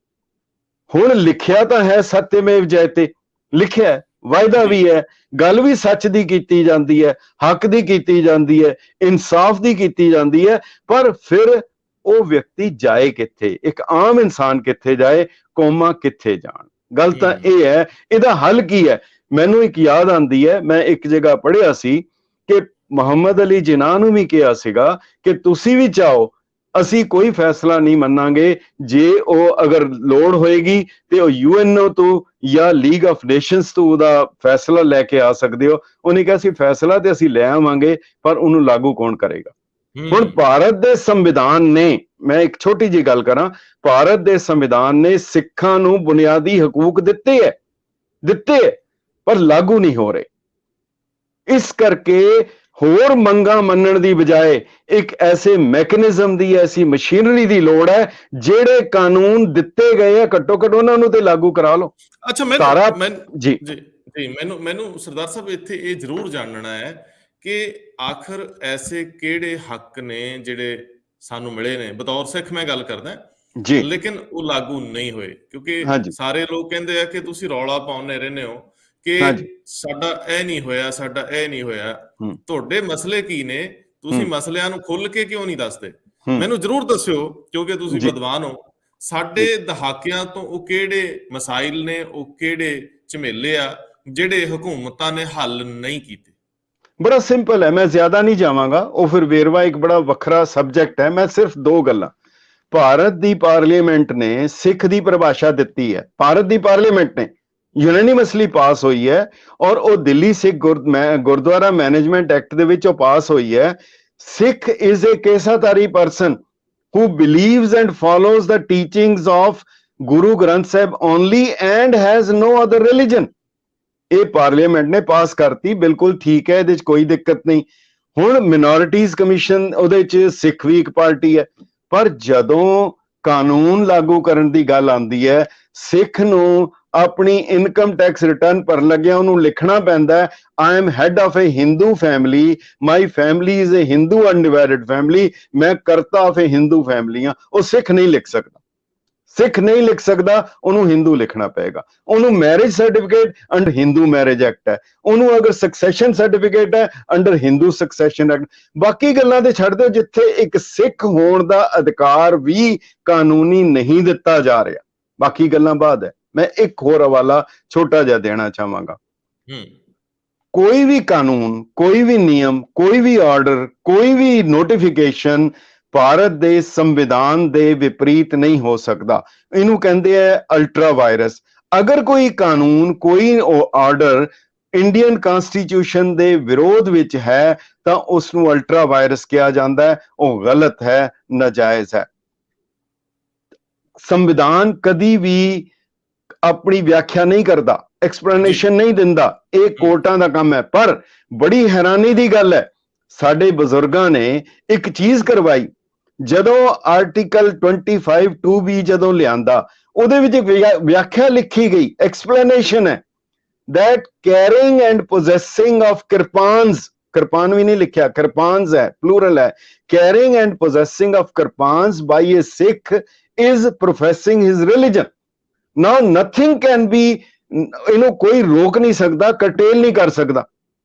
ਹੁਣ ਲਿਖਿਆ ਤਾਂ ਹੈ ਸਤਿਮੇਵ ਜਯਤੇ, ਲਿਖਿਆ, ਵਾਅਦਾ ਵੀ ਹੈ, ਗੱਲ ਵੀ ਸੱਚ ਦੀ ਕੀਤੀ ਜਾਂਦੀ ਹੈ, ਹੱਕ ਦੀ ਕੀਤੀ ਜਾਂਦੀ ਹੈ, ਇਨਸਾਫ ਦੀ ਕੀਤੀ ਜਾਂਦੀ ਹੈ, ਪਰ ਫਿਰ ਉਹ ਵਿਅਕਤੀ ਜਾਏ ਕਿੱਥੇ? ਇੱਕ ਆਮ ਇਨਸਾਨ ਕਿੱਥੇ ਜਾਏ? ਕੌਮਾਂ ਕਿੱਥੇ ਜਾਣ? ਗੱਲ ਤਾਂ ਇਹ ਹੈ, ਇਹਦਾ ਹੱਲ ਕੀ ਹੈ? ਮੈਨੂੰ ਇੱਕ ਯਾਦ ਆਉਂਦੀ ਹੈ, ਮੈਂ ਇੱਕ ਜਗ੍ਹਾ ਪੜ੍ਹਿਆ ਸੀ ਕਿ ਮੁਹੰਮਦ ਅਲੀ ਜਿਨਾਹ ਨੂੰ ਵੀ ਕਿਹਾ ਸੀਗਾ ਕਿ ਤੁਸੀਂ ਵੀ ਚਾਹੋ, ਅਸੀਂ ਕੋਈ ਫੈਸਲਾ ਨਹੀਂ ਮੰਨਾਂਗੇ ਜੇ ਉਹ ਅਗਰ ਲੋੜ ਹੋਏਗੀ ਤੇ ਉਹ ਯੂਐਨਓ ਤੋਂ ਜਾਂ ਲੀਗ ਆਫ ਨੇਸ਼ਨਸ ਤੋਂ ਉਹਦਾ ਫੈਸਲਾ ਲੈ ਕੇ ਆ ਸਕਦੇ ਹੋ। ਉਹਨੇ ਕਿਹਾ ਸੀ ਫੈਸਲਾ ਤੇ ਅਸੀਂ ਲੈ ਆਵਾਂਗੇ, ਪਰ ਉਹਨੂੰ ਲਾਗੂ ਕੌਣ ਕਰੇਗਾ? ਹੁਣ ਭਾਰਤ ਦੇ ਸੰਵਿਧਾਨ ਨੇ, ਮੈਂ ਇੱਕ ਛੋਟੀ ਜਿਹੀ ਗੱਲ ਕਰਾਂ, ਭਾਰਤ ਦੇ ਸੰਵਿਧਾਨ ਨੇ ਸਿੱਖਾਂ ਨੂੰ ਬੁਨਿਆਦੀ ਹਕੂਕ ਦਿੱਤੇ ਹੈ, ਪਰ ਲਾਗੂ ਨਹੀਂ ਹੋ ਰਹੇ। ਇਸ ਕਰਕੇ ਹੋਰ ਮੰਗਾਂ ਮੰਨਣ ਦੀ ਬਜਾਏ ਇੱਕ ਐਸੇ ਮੈਕੈਨਿਜ਼ਮ ਦੀ, ਐਸੀ ਮਸ਼ੀਨਰੀ ਦੀ ਲੋੜ ਹੈ, ਜਿਹੜੇ ਕਾਨੂੰਨ ਦਿੱਤੇ ਗਏ ਆ ਘੱਟੋ ਘੱਟ ਉਹਨਾਂ ਨੂੰ ਤੇ ਲਾਗੂ ਕਰਾ ਲਓ।
ਅੱਛਾ, ਮੈਨੂੰ ਸਰਦਾਰ ਸਾਹਿਬ ਇੱਥੇ ਇਹ ਜ਼ਰੂਰ ਜਾਣਨਾ ਹੈ ਕਿ ਆਖਰ ਐਸੇ ਕਿਹੜੇ ਹੱਕ ਨੇ ਜਿਹੜੇ ਸਾਨੂੰ ਮਿਲੇ ਨੇ, ਬਤੌਰ ਸਿੱਖ ਮੈਂ ਗੱਲ ਕਰਦਾ ਜੀ, ਲੇਕਿਨ ਉਹ ਲਾਗੂ ਨਹੀਂ ਹੋਏ? ਕਿਉਂਕਿ ਸਾਰੇ ਲੋਕ ਕਹਿੰਦੇ ਆ ਕਿ ਤੁਸੀਂ ਰੌਲਾ ਪਾਉਂਦੇ ਰਹਿੰਦੇ ਹੋ ਕਿ ਸਾਡਾ ਇਹ ਨਹੀਂ ਹੋਇਆ, ਸਾਡਾ ਇਹ ਨਹੀਂ ਹੋਇਆ। ਤੁਹਾਡੇ ਮਸਲੇ ਕੀ ਨੇ? ਤੁਸੀਂ ਮਸਲਿਆਂ ਨੂੰ ਖੁੱਲ ਕੇ ਕਿਉਂ ਨਹੀਂ ਦੱਸਦੇ? ਮੈਨੂੰ ਜ਼ਰੂਰ ਦੱਸਿਓ, ਕਿਉਂਕਿ ਤੁਸੀਂ ਵਿਦਵਾਨ ਹੋ। ਸਾਡੇ ਦਹਾਕਿਆਂ ਤੋਂ ਉਹ ਕਿਹੜੇ ਮਸਾਇਲ ਨੇ, ਉਹ ਕਿਹੜੇ ਝਮੇਲੇ ਆ ਜਿਹੜੇ ਹਕੂਮਤਾਂ ਨੇ ਹੱਲ ਨਹੀਂ ਕੀਤੇ?
ਬੜਾ ਸਿੰਪਲ ਹੈ, ਮੈਂ ਜ਼ਿਆਦਾ ਨਹੀਂ ਜਾਵਾਂਗਾ, ਉਹ ਫਿਰ ਵੇਰਵਾ ਇੱਕ ਬੜਾ ਵੱਖਰਾ ਸਬਜੈਕਟ ਹੈ। ਮੈਂ ਸਿਰਫ 2 ਗੱਲਾਂ, ਭਾਰਤ ਦੀ ਪਾਰਲੀਮੈਂਟ ਨੇ ਸਿੱਖ ਦੀ ਪਰਿਭਾਸ਼ਾ ਦਿੱਤੀ ਹੈ, ਭਾਰਤ ਦੀ ਪਾਰਲੀਮੈਂਟ ਨੇ, ਯੂਨੈਨਿਮਸਲੀ ਪਾਸ ਹੋਈ ਹੈ, ਔਰ ਉਹ ਦਿੱਲੀ ਸਿੱਖ ਗੁਰਦੁਆਰਾ ਮੈਨੇਜਮੈਂਟ ਐਕਟ ਦੇ ਵਿੱਚ ਉਹ ਪਾਸ ਹੋਈ ਹੈ। Sikh is a keshdhari person who believes and follows the teachings of Guru Granth Sahib only and has no other religion। ਇਹ ਪਾਰਲੀਮੈਂਟ ਨੇ ਪਾਸ ਕਰਤੀ, ਬਿਲਕੁਲ ਠੀਕ ਹੈ, ਇਹਦੇ 'ਚ ਕੋਈ ਦਿੱਕਤ ਨਹੀਂ। ਹੁਣ ਮਿਨੋਰਿਟੀਜ਼ ਕਮਿਸ਼ਨ, ਉਹਦੇ 'ਚ ਸਿੱਖ ਵੀ ਇੱਕ ਪਾਰਟੀ ਹੈ, ਪਰ ਜਦੋਂ ਕਾਨੂੰਨ ਲਾਗੂ ਕਰਨ ਦੀ ਗੱਲ ਆਉਂਦੀ ਹੈ, ਸਿੱਖ ਨੂੰ ਆਪਣੀ ਇਨਕਮ ਟੈਕਸ ਰਿਟਰਨ ਭਰਨ ਲੱਗਿਆ ਉਹਨੂੰ ਲਿਖਣਾ ਪੈਂਦਾ ਹੈ, I am head of a Hindu family, my family is a Hindu undivided family, ਮੈਂ karta of a Hindu family ਹਾਂ। ਉਹ ਸਿੱਖ ਨਹੀਂ ਲਿਖ ਸਕਦਾ, ਸਿੱਖ ਨਹੀਂ ਲਿਖ ਸਕਦਾ, ਉਹਨੂੰ ਹਿੰਦੂ ਲਿਖਣਾ ਪਏਗਾ। ਉਹਨੂੰ marriage certificate under Hindu marriage act ਹੈ, ਉਹਨੂੰ ਅਗਰ ਸਕਸੈਸ਼ਨ ਸਰਟੀਫਿਕੇਟ ਹੈ ਅੰਡਰ ਹਿੰਦੂ ਸਕਸੈਸ਼ਨ ਐਕਟ। ਬਾਕੀ ਗੱਲਾਂ ਤੇ ਛੱਡ ਦਿਓ, ਜਿੱਥੇ ਇੱਕ ਸਿੱਖ ਹੋਣ ਦਾ ਅਧਿਕਾਰ ਵੀ ਕਾਨੂੰਨੀ ਨਹੀਂ ਦਿੱਤਾ ਜਾ ਰਿਹਾ, ਬਾਕੀ ਗੱਲਾਂ ਬਾਅਦ ਹੈ। ਮੈਂ ਇੱਕ ਹੋਰ ਹਵਾਲਾ ਛੋਟਾ ਜਿਹਾ ਦੇਣਾ ਚਾਹਾਂਗਾ। ਕੋਈ ਵੀ ਕਾਨੂੰਨ, ਕੋਈ ਵੀ ਨਿਯਮ, ਕੋਈ ਵੀ ਆਰਡਰ, ਕੋਈ ਵੀ ਨੋਟੀਫਿਕੇਸ਼ਨ ਭਾਰਤ ਦੇ ਸੰਵਿਧਾਨ ਦੇ ਵਿਪਰੀਤ ਨਹੀਂ ਹੋ ਸਕਦਾ। ਇਹਨੂੰ ਕਹਿੰਦੇ ਆ ਅਲਟਰਾ ਵਾਇਰਸ। ਅਗਰ ਕੋਈ ਕਾਨੂੰਨ, ਕੋਈ ਆਰਡਰ ਇੰਡੀਅਨ ਕਨਸਟੀਟਿਊਸ਼ਨ ਦੇ ਵਿਰੋਧ ਵਿੱਚ ਹੈ ਤਾਂ ਉਸ ਨੂੰ ਅਲਟਰਾ ਵਾਇਰਸ ਕਿਹਾ ਜਾਂਦਾ ਹੈ, ਉਹ ਗਲਤ ਹੈ, ਨਾਜਾਇਜ਼ ਹੈ। ਸੰਵਿਧਾਨ ਕਦੀ ਵੀ ਆਪਣੀ ਵਿਆਖਿਆ ਨਹੀਂ ਕਰਦਾ, ਐਕਸਪਲੇਨੇਸ਼ਨ ਨਹੀਂ ਦਿੰਦਾ, ਇਹ ਕੋਰਟਾਂ ਦਾ ਕੰਮ ਹੈ। ਪਰ ਬੜੀ ਹੈਰਾਨੀ ਦੀ ਗੱਲ ਹੈ, ਸਾਡੇ ਬਜ਼ੁਰਗਾਂ ਨੇ ਇੱਕ ਚੀਜ਼ ਕਰਵਾਈ, ਜਦੋਂ ਆਰਟੀਕਲ 25(2)B ਜਦੋਂ ਲਿਆਂਦਾ, ਉਹਦੇ ਵਿੱਚ ਵਿਆਖਿਆ ਲਿਖੀ ਗਈ, ਐਕਸਪਲੇਨੇਸ਼ਨ ਹੈ that carrying and possessing of kirpans, kirpan ਵੀ ਨਹੀਂ ਲਿਖਿਆ, kirpans ਹੈ, plural ਹੈ, carrying and possessing of kirpans by a Sikh is professing his religion। Now nothing can be, ਇਹਨੂੰ ਕੋਈ ਰੋਕ ਨਹੀਂ ਸਕਦਾ, curtail ਨਹੀਂ ਕਰ ਸਕਦਾ।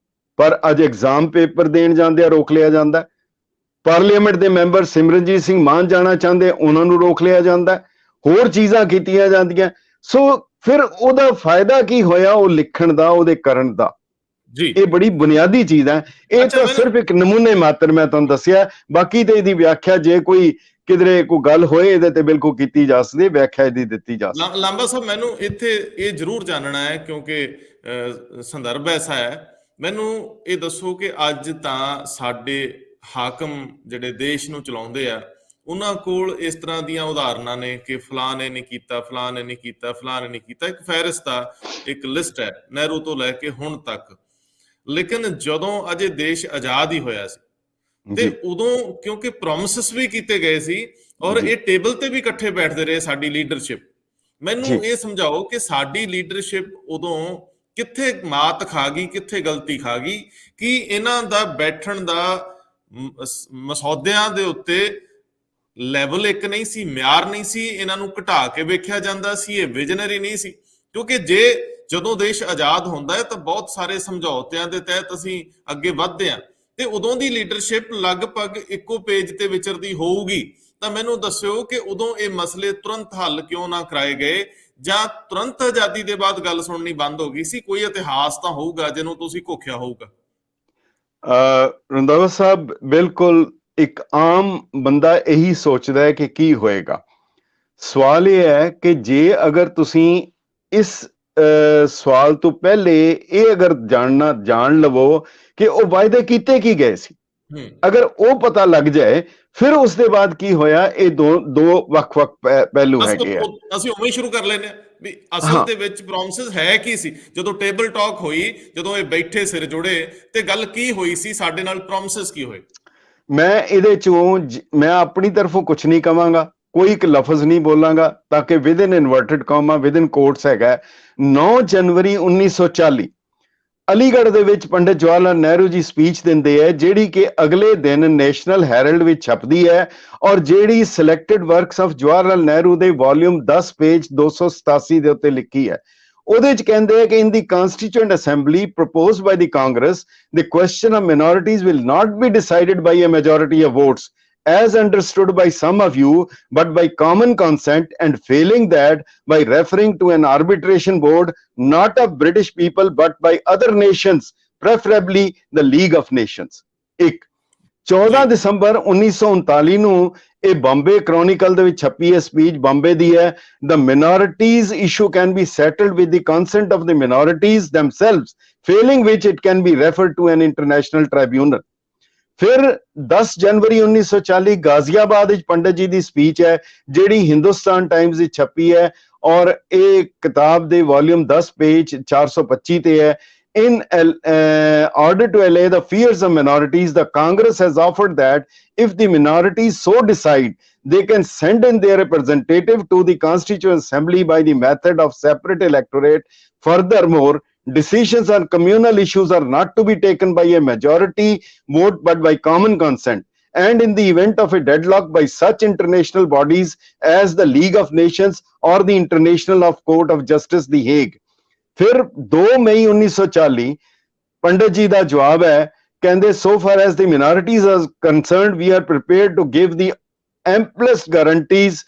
ਪਰ ਅੱਜ ਐਗਜ਼ਾਮ ਪੇਪਰ ਦੇਣ ਜਾਂਦੇ ਆ, ਰੋਕ ਲਿਆ ਜਾਂਦਾ। ਪਾਰਲੀਮੈਂਟ ਦੇ ਮੈਂਬਰ ਸਿਮਰਨਜੀਤ ਸਿੰਘ ਮਾਨ ਜਾਣਾ ਚਾਹੁੰਦੇ, ਉਹਨਾਂ ਨੂੰ ਰੋਕ ਲਿਆ ਜਾਂਦਾ, ਹੋਰ ਚੀਜ਼ਾਂ ਕੀਤੀਆਂ ਜਾਂਦੀਆਂ। ਸੋ ਫਿਰ ਉਹਦਾ ਫਾਇਦਾ ਕੀ ਹੋਇਆ ਉਹ ਲਿਖਣ ਦਾ, ਉਹਦੇ ਕਰਨ ਦਾ? ਜੀ, ਇਹ ਬੜੀ ਬੁਨਿਆਦੀ ਚੀਜ਼ ਹੈ। ਇਹ ਤਾਂ ਸਿਰਫ ਇੱਕ ਨਮੂਨੇ ਮਾਤਰ ਮੈਂ ਤੁਹਾਨੂੰ ਦੱਸਿਆ, ਬਾਕੀ ਤੇ ਇਹਦੀ ਵਿਆਖਿਆ ਜੇ ਕੋਈ ਕਿਧਰੇ ਕੋਈ ਗੱਲ ਹੋਏ ਇਹਦੇ ਤੇ ਬਿਲਕੁਲ ਕੀਤੀ ਜਾ ਸਕਦੀ, ਵਿਆਖਿਆ ਇਹਦੀ ਦਿੱਤੀ ਜਾ ਸਕਦੀ।
ਲਾਂਬਾ ਸਾਹਿਬ, ਮੈਨੂੰ ਇੱਥੇ ਇਹ ਜ਼ਰੂਰ ਜਾਣਨਾ ਹੈ, ਕਿਉਂਕਿ ਸੰਦਰਭ ਐਸਾ ਹੈ। ਮੈਨੂੰ ਇਹ ਦੱਸੋ ਕਿ ਅੱਜ ਤਾਂ ਸਾਡੇ ਹਾਕਮ ਜਿਹੜੇ ਦੇਸ਼ ਨੂੰ ਚਲਾਉਂਦੇ ਆ, ਉਹਨਾਂ ਕੋਲ ਇਸ ਤਰ੍ਹਾਂ ਦੀਆਂ ਉਦਾਹਰਨਾਂ ਨੇ ਕਿ ਫਲਾਂ ਨੇ ਨਹੀਂ ਕੀਤਾ, ਫਲਾਂ ਨੇ ਨਹੀਂ ਕੀਤਾ, ਫਲਾਂ ਨੇ ਨਹੀਂ ਕੀਤਾ। ਇੱਕ ਫਹਿਰਿਸਤ ਆ, ਇੱਕ ਲਿਸਟ ਹੈ, ਨਹਿਰੂ ਤੋਂ ਲੈ ਕੇ ਹੁਣ ਤੱਕ। ਲੇਕਿਨ ਜਦੋਂ ਅਜੇ ਦੇਸ਼ ਆਜ਼ਾਦ ਹੀ ਹੋਇਆ ਸੀ ਤੇ ਉਦੋਂ ਕਿਉਂਕਿ ਪ੍ਰੋਮਿਸਸ ਵੀ ਕੀਤੇ ਗਏ ਸੀ, ਔਰ ਇਹ ਟੇਬਲ ਤੇ ਵੀ ਇਕੱਠੇ ਬੈਠਦੇ ਰਹੇ ਸਾਡੀ ਲੀਡਰਸ਼ਿਪ। ਮੈਨੂੰ ਇਹ ਸਮਝਾਓ ਕਿ ਸਾਡੀ ਲੀਡਰਸ਼ਿਪ ਉਦੋਂ ਕਿੱਥੇ ਮਾਤ ਖਾ ਗਈ, ਕਿੱਥੇ ਗਲਤੀ ਖਾ ਗਈ, ਕਿ ਇਹਨਾਂ ਦਾ ਬੈਠਣ ਦਾ ਮਸੌਦਿਆਂ ਦੇ ਉੱਤੇ ਲੈਵਲ ਇੱਕ ਨਹੀਂ ਸੀ, ਮਿਆਰ ਨਹੀਂ ਸੀ, ਇਹਨਾਂ ਨੂੰ ਘਟਾ ਕੇ ਵੇਖਿਆ ਜਾਂਦਾ ਸੀ, ਇਹ ਵਿਜ਼ਨਰੀ ਨਹੀਂ ਸੀ। ਕਿਉਂਕਿ ਜਦੋਂ ਦੇਸ਼ ਆਜ਼ਾਦ ਹੁੰਦਾ ਹੈ ਤਾਂ ਬਹੁਤ ਸਾਰੇ ਸਮਝੌਤਿਆਂ ਦੇ ਤਹਿਤ ਅਸੀਂ ਅੱਗੇ ਵੱਧਦੇ ਹਾਂ, ਤੇ ਉਦੋਂ ਦੀ ਲੀਡਰਸ਼ਿਪ ਲਗਭਗ ਇੱਕੋ ਪੇਜ ਤੇ ਵਿਚਰਦੀ ਹੋਊਗੀ। ਤਾਂ ਮੈਨੂੰ ਦੱਸਿਓ ਕਿ ਉਦੋਂ ਇਹ ਮਸਲੇ ਤੁਰੰਤ ਹੱਲ ਕਿਉਂ ਨਾ ਕਰਾਏ ਗਏ, ਜਾਂ ਤੁਰੰਤ ਆਜ਼ਾਦੀ ਦੇ ਬਾਅਦ ਗੱਲ ਸੁਣਨੀ ਬੰਦ ਹੋ ਗਈ ਸੀ? ਕੋਈ ਇਤਿਹਾਸ ਤਾਂ ਹੋਊਗਾ ਜਿਹਨੂੰ ਤੁਸੀਂ ਘੋਖਿਆ ਹੋਊਗਾ।
ਰੰਧਾਵਾ ਸਾਹਿਬ, ਬਿਲਕੁਲ ਇੱਕ ਆਮ ਬੰਦਾ ਇਹੀ ਸੋਚਦਾ ਹੈ ਕਿ ਕੀ ਹੋਏਗਾ। ਸਵਾਲ ਇਹ ਹੈ ਕਿ ਜੇ ਅਗਰ ਤੁਸੀਂ ਇਸ ਸਵਾਲ ਤੋਂ ਪਹਿਲੇ ਇਹ ਅਗਰ ਜਾਣ ਲਵੋ ਕਿ ਉਹ ਵਾਅਦੇ ਕੀਤੇ ਕੀ ਗਏ ਸੀ, ਅਗਰ ਉਹ ਪਤਾ ਲੱਗ ਜਾਏ, ਫਿਰ ਉਸ ਦੇ ਬਾਅਦ ਕੀ ਹੋਇਆ, ਇਹ ਦੋ ਵੱਖ-ਵੱਖ ਪਹਿਲੂ ਹੈਗੇ ਆ।
ਅਸੀਂ ਉਵੇਂ ਹੀ ਸ਼ੁਰੂ ਕਰ ਲੈਂਦੇ ਹਾਂ ਵੀ ਅਸਲ ਦੇ ਵਿੱਚ ਪ੍ਰੋਮਿਸਸ ਹੈ ਕੀ ਸੀ। ਜਦੋਂ ਟੇਬਲ ਟਾਕ ਹੋਈ, ਜਦੋਂ ਇਹ ਬੈਠੇ ਸਿਰ ਜੁੜੇ, ਤੇ ਗੱਲ ਕੀ ਹੋਈ ਸੀ, ਸਾਡੇ ਨਾਲ ਪ੍ਰੋਮਿਸਸ ਕੀ ਹੋਏ?
ਮੈਂ ਇਹਦੇ ਚੋਂ ਮੈਂ ਆਪਣੀ ਤਰਫੋਂ ਕੁਝ ਨਹੀਂ ਕਵਾਂਗਾ, ਕੋਈ ਇੱਕ ਲਫ਼ਜ਼ ਨਹੀਂ ਬੋਲਾਂਗਾ, ਤਾਂ ਕਿ ਵਿਦਨ ਇਨਵਰਟਡ ਕਾਮਾ ਵਿਦਨ ਕੋਟਸ ਹੈਗਾ। 9 ਜਨਵਰੀ 1940 ਅਲੀਗੜ੍ਹ ਦੇ ਵਿੱਚ ਪੰਡਿਤ ਜਵਾਹਰ ਲਾਲ ਨਹਿਰੂ ਜੀ ਸਪੀਚ ਦਿੰਦੇ ਹੈ, ਜਿਹੜੀ ਕਿ ਅਗਲੇ ਦਿਨ ਨੈਸ਼ਨਲ ਹੈਰਲਡ ਵਿੱਚ ਛਪਦੀ ਹੈ, ਔਰ ਜਿਹੜੀ selected works of Jawahar Lal Nehru ਦੇ ਵੋਲਿਊਮ 10 ਪੇਜ 287 ਦੇ ਉੱਤੇ ਲਿਖੀ ਹੈ। ਉਹਦੇ ਚ ਕਹਿੰਦੇ ਆ ਕਿ ਇਨ ਦੀ constituent assembly proposed by the Congress, the question of minorities will not be decided by a majority of votes as understood by some of you, but by common consent, and failing that, by referring to an arbitration board not of British people but by other nations, preferably the League of Nations। ਇੱਕ 14 ਦਸੰਬਰ 1939 ਨੂੰ ਇਹ ਬੰਬੇ ਕ੍ਰੋਨਿਕਲ ਦੇ ਵਿੱਚ ਛਪੀ ਹੈ ਸਪੀਚ ਬੰਬੇ ਦੀ ਹੈ। The minorities issue can be settled with the consent of the minorities themselves, failing which it can be referred to an international tribunal। ਫਿਰ 10 ਜਨਵਰੀ 1940 ਗਾਜ਼ੀਆਬਾਦ ਵਿੱਚ ਪੰਡਤ ਜੀ ਦੀ ਸਪੀਚ ਹੈ ਜਿਹੜੀ ਹਿੰਦੁਸਤਾਨ ਟਾਈਮਜ਼ ਵਿੱਚ ਛਪੀ ਹੈ ਔਰ ਇਹ ਕਿਤਾਬ ਦੇ ਵੋਲਿਊਮ 10 ਪੇਜ 425 ਤੇ ਹੈ। In order to allay the fears of minorities, the Congress has offered that if the minorities so decide, they can send in their representative to the Constituent Assembly by the method of separate electorate. Furthermore, decisions on communal issues are not to be taken by a majority vote but by common consent. And in the event of a deadlock by such international bodies as the League of Nations or the International Court of Justice, The Hague। ਫਿਰ 2 ਮਈ 1940 ਪੰਡਤ ਜੀ ਦਾ ਜਵਾਬ ਹੈ, ਕਹਿੰਦੇ so far as the minorities are concerned, we are prepared to give the amplest guarantees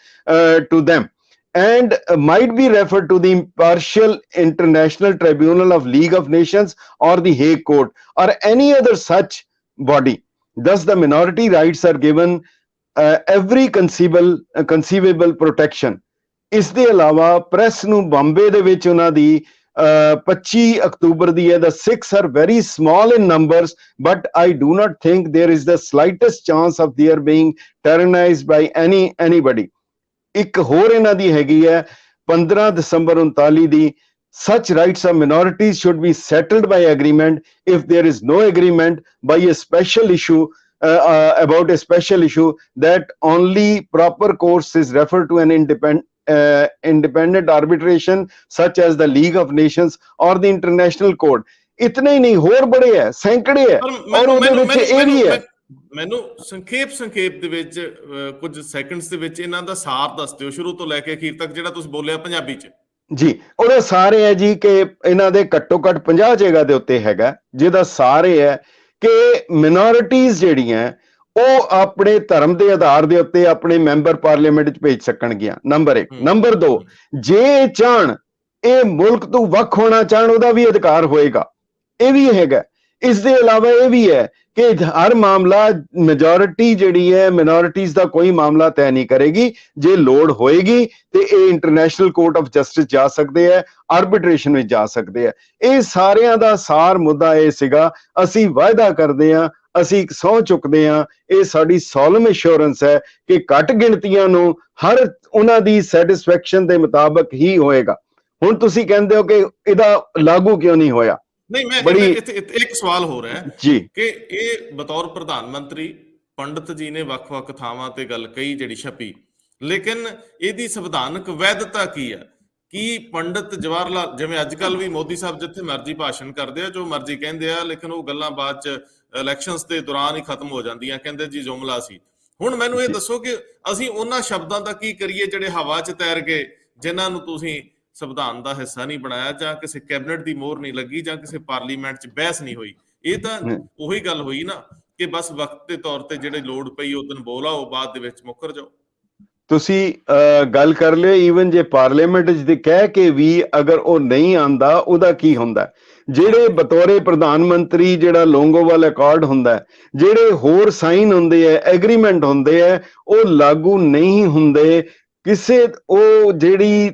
to them and might be referred to the impartial international tribunal of League of Nations or the Hague Court or any other such body। Thus the minority rights are given every conceivable protection। ਇਸ ਦੇ ਇਲਾਵਾ ਪ੍ਰੈਸ ਨੂੰ ਬੰਬੇ ਦੇ ਵਿੱਚ ਉਹਨਾਂ ਦੀ 25 ਅਕਤੂਬਰ ਦੀ ਹੈ। The Sikhs are very small in numbers, but I do not think there is the slightest chance of their being tyrannized by anybody। ਇੱਕ ਹੋਰ ਇਹਨਾਂ ਦੀ ਹੈਗੀ ਹੈ 15 ਦਸੰਬਰ 39 ਦੀ, such rights of minorities should be settled by agreement if there is no agreement by a special issue about a special issue, that only proper course is referred to an independent arbitration such as the League of Nations or the International Court। ਇਤਨੇ ਹੀ ਨਹੀਂ, ਹੋਰ ਬੜੇ ਹੈ, ਸੈਂਕੜੇ ਹੈ ਔਰ ਉਹਦੇ ਵਿੱਚ ਇਹ ਵੀ ਹੈ।
ਮੈਨੂੰ ਸੰਖੇਪ ਦੇ ਵਿੱਚ ਕੁਝ ਸੈਕਿੰਡਸ ਦੇ ਵਿੱਚ ਇਹਨਾਂ ਦਾ ਸਾਰ ਦੱਸ ਦਿਓ ਸ਼ੁਰੂ ਤੋਂ ਲੈ ਕੇ ਅਖੀਰ ਤੱਕ ਜਿਹੜਾ ਤੁਸੀਂ ਬੋਲਿਆ ਪੰਜਾਬੀ ਚ।
ਜੀ ਉਹਦਾ ਸਾਰ ਹੈ ਜੀ ਕਿ ਇਹਨਾਂ ਦੇ ਘੱਟੋ ਘੱਟ 50 ਜਗ੍ਹਾ ਦੇ ਉੱਤੇ ਹੈਗਾ, ਜਿਹਦਾ ਸਾਰ ਇਹ ਹੈ ਕਿ ਮਿਨੋਰਿਟੀਜ਼ ਜਿਹੜੀਆਂ ਉਹ ਆਪਣੇ ਧਰਮ ਦੇ ਆਧਾਰ ਦੇ ਉੱਤੇ ਆਪਣੇ ਮੈਂਬਰ ਪਾਰਲੀਮੈਂਟ ਚ ਭੇਜ ਸਕਣਗੀਆਂ, ਨੰਬਰ 1। ਨੰਬਰ 2, ਜੇ ਚਾਹਣ ਇਹ ਮੁਲਕ ਤੋਂ ਵੱਖ ਹੋਣਾ ਚਾਹਣ ਉਹਦਾ ਵੀ ਅਧਿਕਾਰ ਹੋਏਗਾ, ਇਹ ਵੀ ਹੈਗਾ। ਇਸ ਦੇ ਇਲਾਵਾ ਇਹ ਵੀ ਹੈ ਕਿ ਹਰ ਮਾਮਲਾ ਮੈਜੋਰਿਟੀ ਜਿਹੜੀ ਹੈ ਮਿਨੋਰਿਟੀਜ਼ ਦਾ ਕੋਈ ਮਾਮਲਾ ਤੈਅ ਨਹੀਂ ਕਰੇਗੀ। ਜੇ ਲੋੜ ਹੋਏਗੀ ਤੇ ਇਹ ਇੰਟਰਨੈਸ਼ਨਲ ਕੋਰਟ ਆਫ ਜਸਟਿਸ ਜਾ ਸਕਦੇ ਹੈ, ਆਰਬਿਟ੍ਰੇਸ਼ਨ ਵਿੱਚ ਜਾ ਸਕਦੇ ਹੈ। ਇਹ ਸਾਰਿਆਂ ਦਾ ਸਾਰ ਮੁੱਦਾ ਇਹ ਸੀਗਾ। ਅਸੀਂ ਵਾਅਦਾ ਕਰਦੇ ਹਾਂ, ਅਸੀਂ ਸਹੁੰ ਚੁੱਕਦੇ ਹਾਂ, ਇਹ ਸਾਡੀ ਸੋਲਮ ਐਸ਼ੋਰੈਂਸ ਹੈ ਕਿ ਘੱਟ ਗਿਣਤੀਆਂ ਨੂੰ ਹਰ ਉਹਨਾਂ ਦੀ ਸੈਟਿਸਫੈਕਸ਼ਨ ਦੇ ਮੁਤਾਬਕ ਹੀ ਹੋਏਗਾ। ਹੁਣ ਤੁਸੀਂ ਕਹਿੰਦੇ ਹੋ ਕਿ ਇਹਦਾ ਲਾਗੂ ਕਿਉਂ ਨਹੀਂ ਹੋਇਆ?
ਨਹੀਂ, ਮੈਂ ਇੱਥੇ ਇੱਕ ਸਵਾਲ ਹੋ ਰਿਹਾ ਜੀ ਕਿ ਇਹ ਬਤੌਰ ਪ੍ਰਧਾਨ ਮੰਤਰੀ ਪੰਡਤ ਜੀ ਨੇ ਵੱਖ-ਵੱਖ ਥਾਵਾਂ ਤੇ ਗੱਲ ਕਹੀ ਜਿਹੜੀ ਛਪੀ, ਲੇਕਿਨ ਇਹਦੀ ਸੰਵਿਧਾਨਕ ਵੈਧਤਾ ਕੀ ਹੈ? ਕੀ ਪੰਡਤ ਜਵਾਹਰ ਲਾਲ, ਜਿਵੇਂ ਅੱਜ ਕੱਲ ਵੀ ਮੋਦੀ ਸਾਹਿਬ ਜਿੱਥੇ ਮਰਜ਼ੀ ਭਾਸ਼ਣ ਕਰਦੇ ਆ, ਜੋ ਮਰਜ਼ੀ ਕਹਿੰਦੇ ਆ, ਲੇਕਿਨ ਉਹ ਗੱਲਾਂ ਬਾਅਦ ਚ ਇਲੈਕਸ਼ਨਸ ਦੇ ਦੌਰਾਨ ਹੀ ਖਤਮ ਹੋ ਜਾਂਦੀਆਂ, ਕਹਿੰਦੇ ਜੀ ਜੁਮਲਾ ਸੀ। ਹੁਣ ਮੈਨੂੰ ਇਹ ਦੱਸੋ ਕਿ ਅਸੀਂ ਉਹਨਾਂ ਸ਼ਬਦਾਂ ਦਾ ਕੀ ਕਰੀਏ ਜਿਹੜੇ ਹਵਾ ਚ ਤੈਰ ਗਏ, ਜਿਨ੍ਹਾਂ ਨੂੰ ਤੁਸੀਂ ਸੰਵਿਧਾਨ ਦਾ ਹਿੱਸਾ ਨਹੀਂ ਬਣਾਇਆ, ਜਾਂ ਕਿਸੇ ਕੈਬਨਿਟ ਦੀ ਮੋਹਰ ਨਹੀਂ ਲੱਗੀ, ਜਾਂ ਕਿਸੇ ਪਾਰਲੀਮੈਂਟ ਚ ਬਹਿਸ ਨਹੀਂ ਹੋਈ। ਇਹ ਤਾਂ ਉਹੀ ਗੱਲ ਹੋਈ ਨਾ ਕਿ ਬਸ ਵਕਤ ਦੇ ਤੌਰ ਤੇ ਜਿਹੜੇ ਲੋੜ ਪਈ ਉਹ ਦਿਨ ਬੋਲ ਆਓ, ਬਾਅਦ ਦੇ ਵਿੱਚ ਮੁੱਕਰ ਜਾਓ। ਤੁਸੀਂ ਗੱਲ ਕਰ ਲਿਓ, ਈਵਨ ਜੇ ਪਾਰਲੀਮੈਂਟ ਚ ਕਹਿ ਕੇ ਵੀ ਅਗਰ ਉਹ ਨਹੀਂ ਆਉਂਦਾ ਉਹਦਾ ਕੀ ਹੁੰਦਾ? ਜਿਹੜੇ ਬਤੌਰੇ ਪ੍ਰਧਾਨ ਮੰਤਰੀ ਜਿਹੜਾ ਲੋਂਗੋਵਾਲ ਅਕਾਰਡ ਹੁੰਦਾ, ਜਿਹੜੇ ਹੋਰ ਸਾਈਨ ਹੁੰਦੇ ਹੈ, ਐਗਰੀਮੈਂਟ ਹੁੰਦੇ ਹੈ, ਉਹ ਲਾਗੂ ਨਹੀਂ ਹੁੰਦੇ ਕਿਸੇ। ਉਹ ਜਿਹੜੀ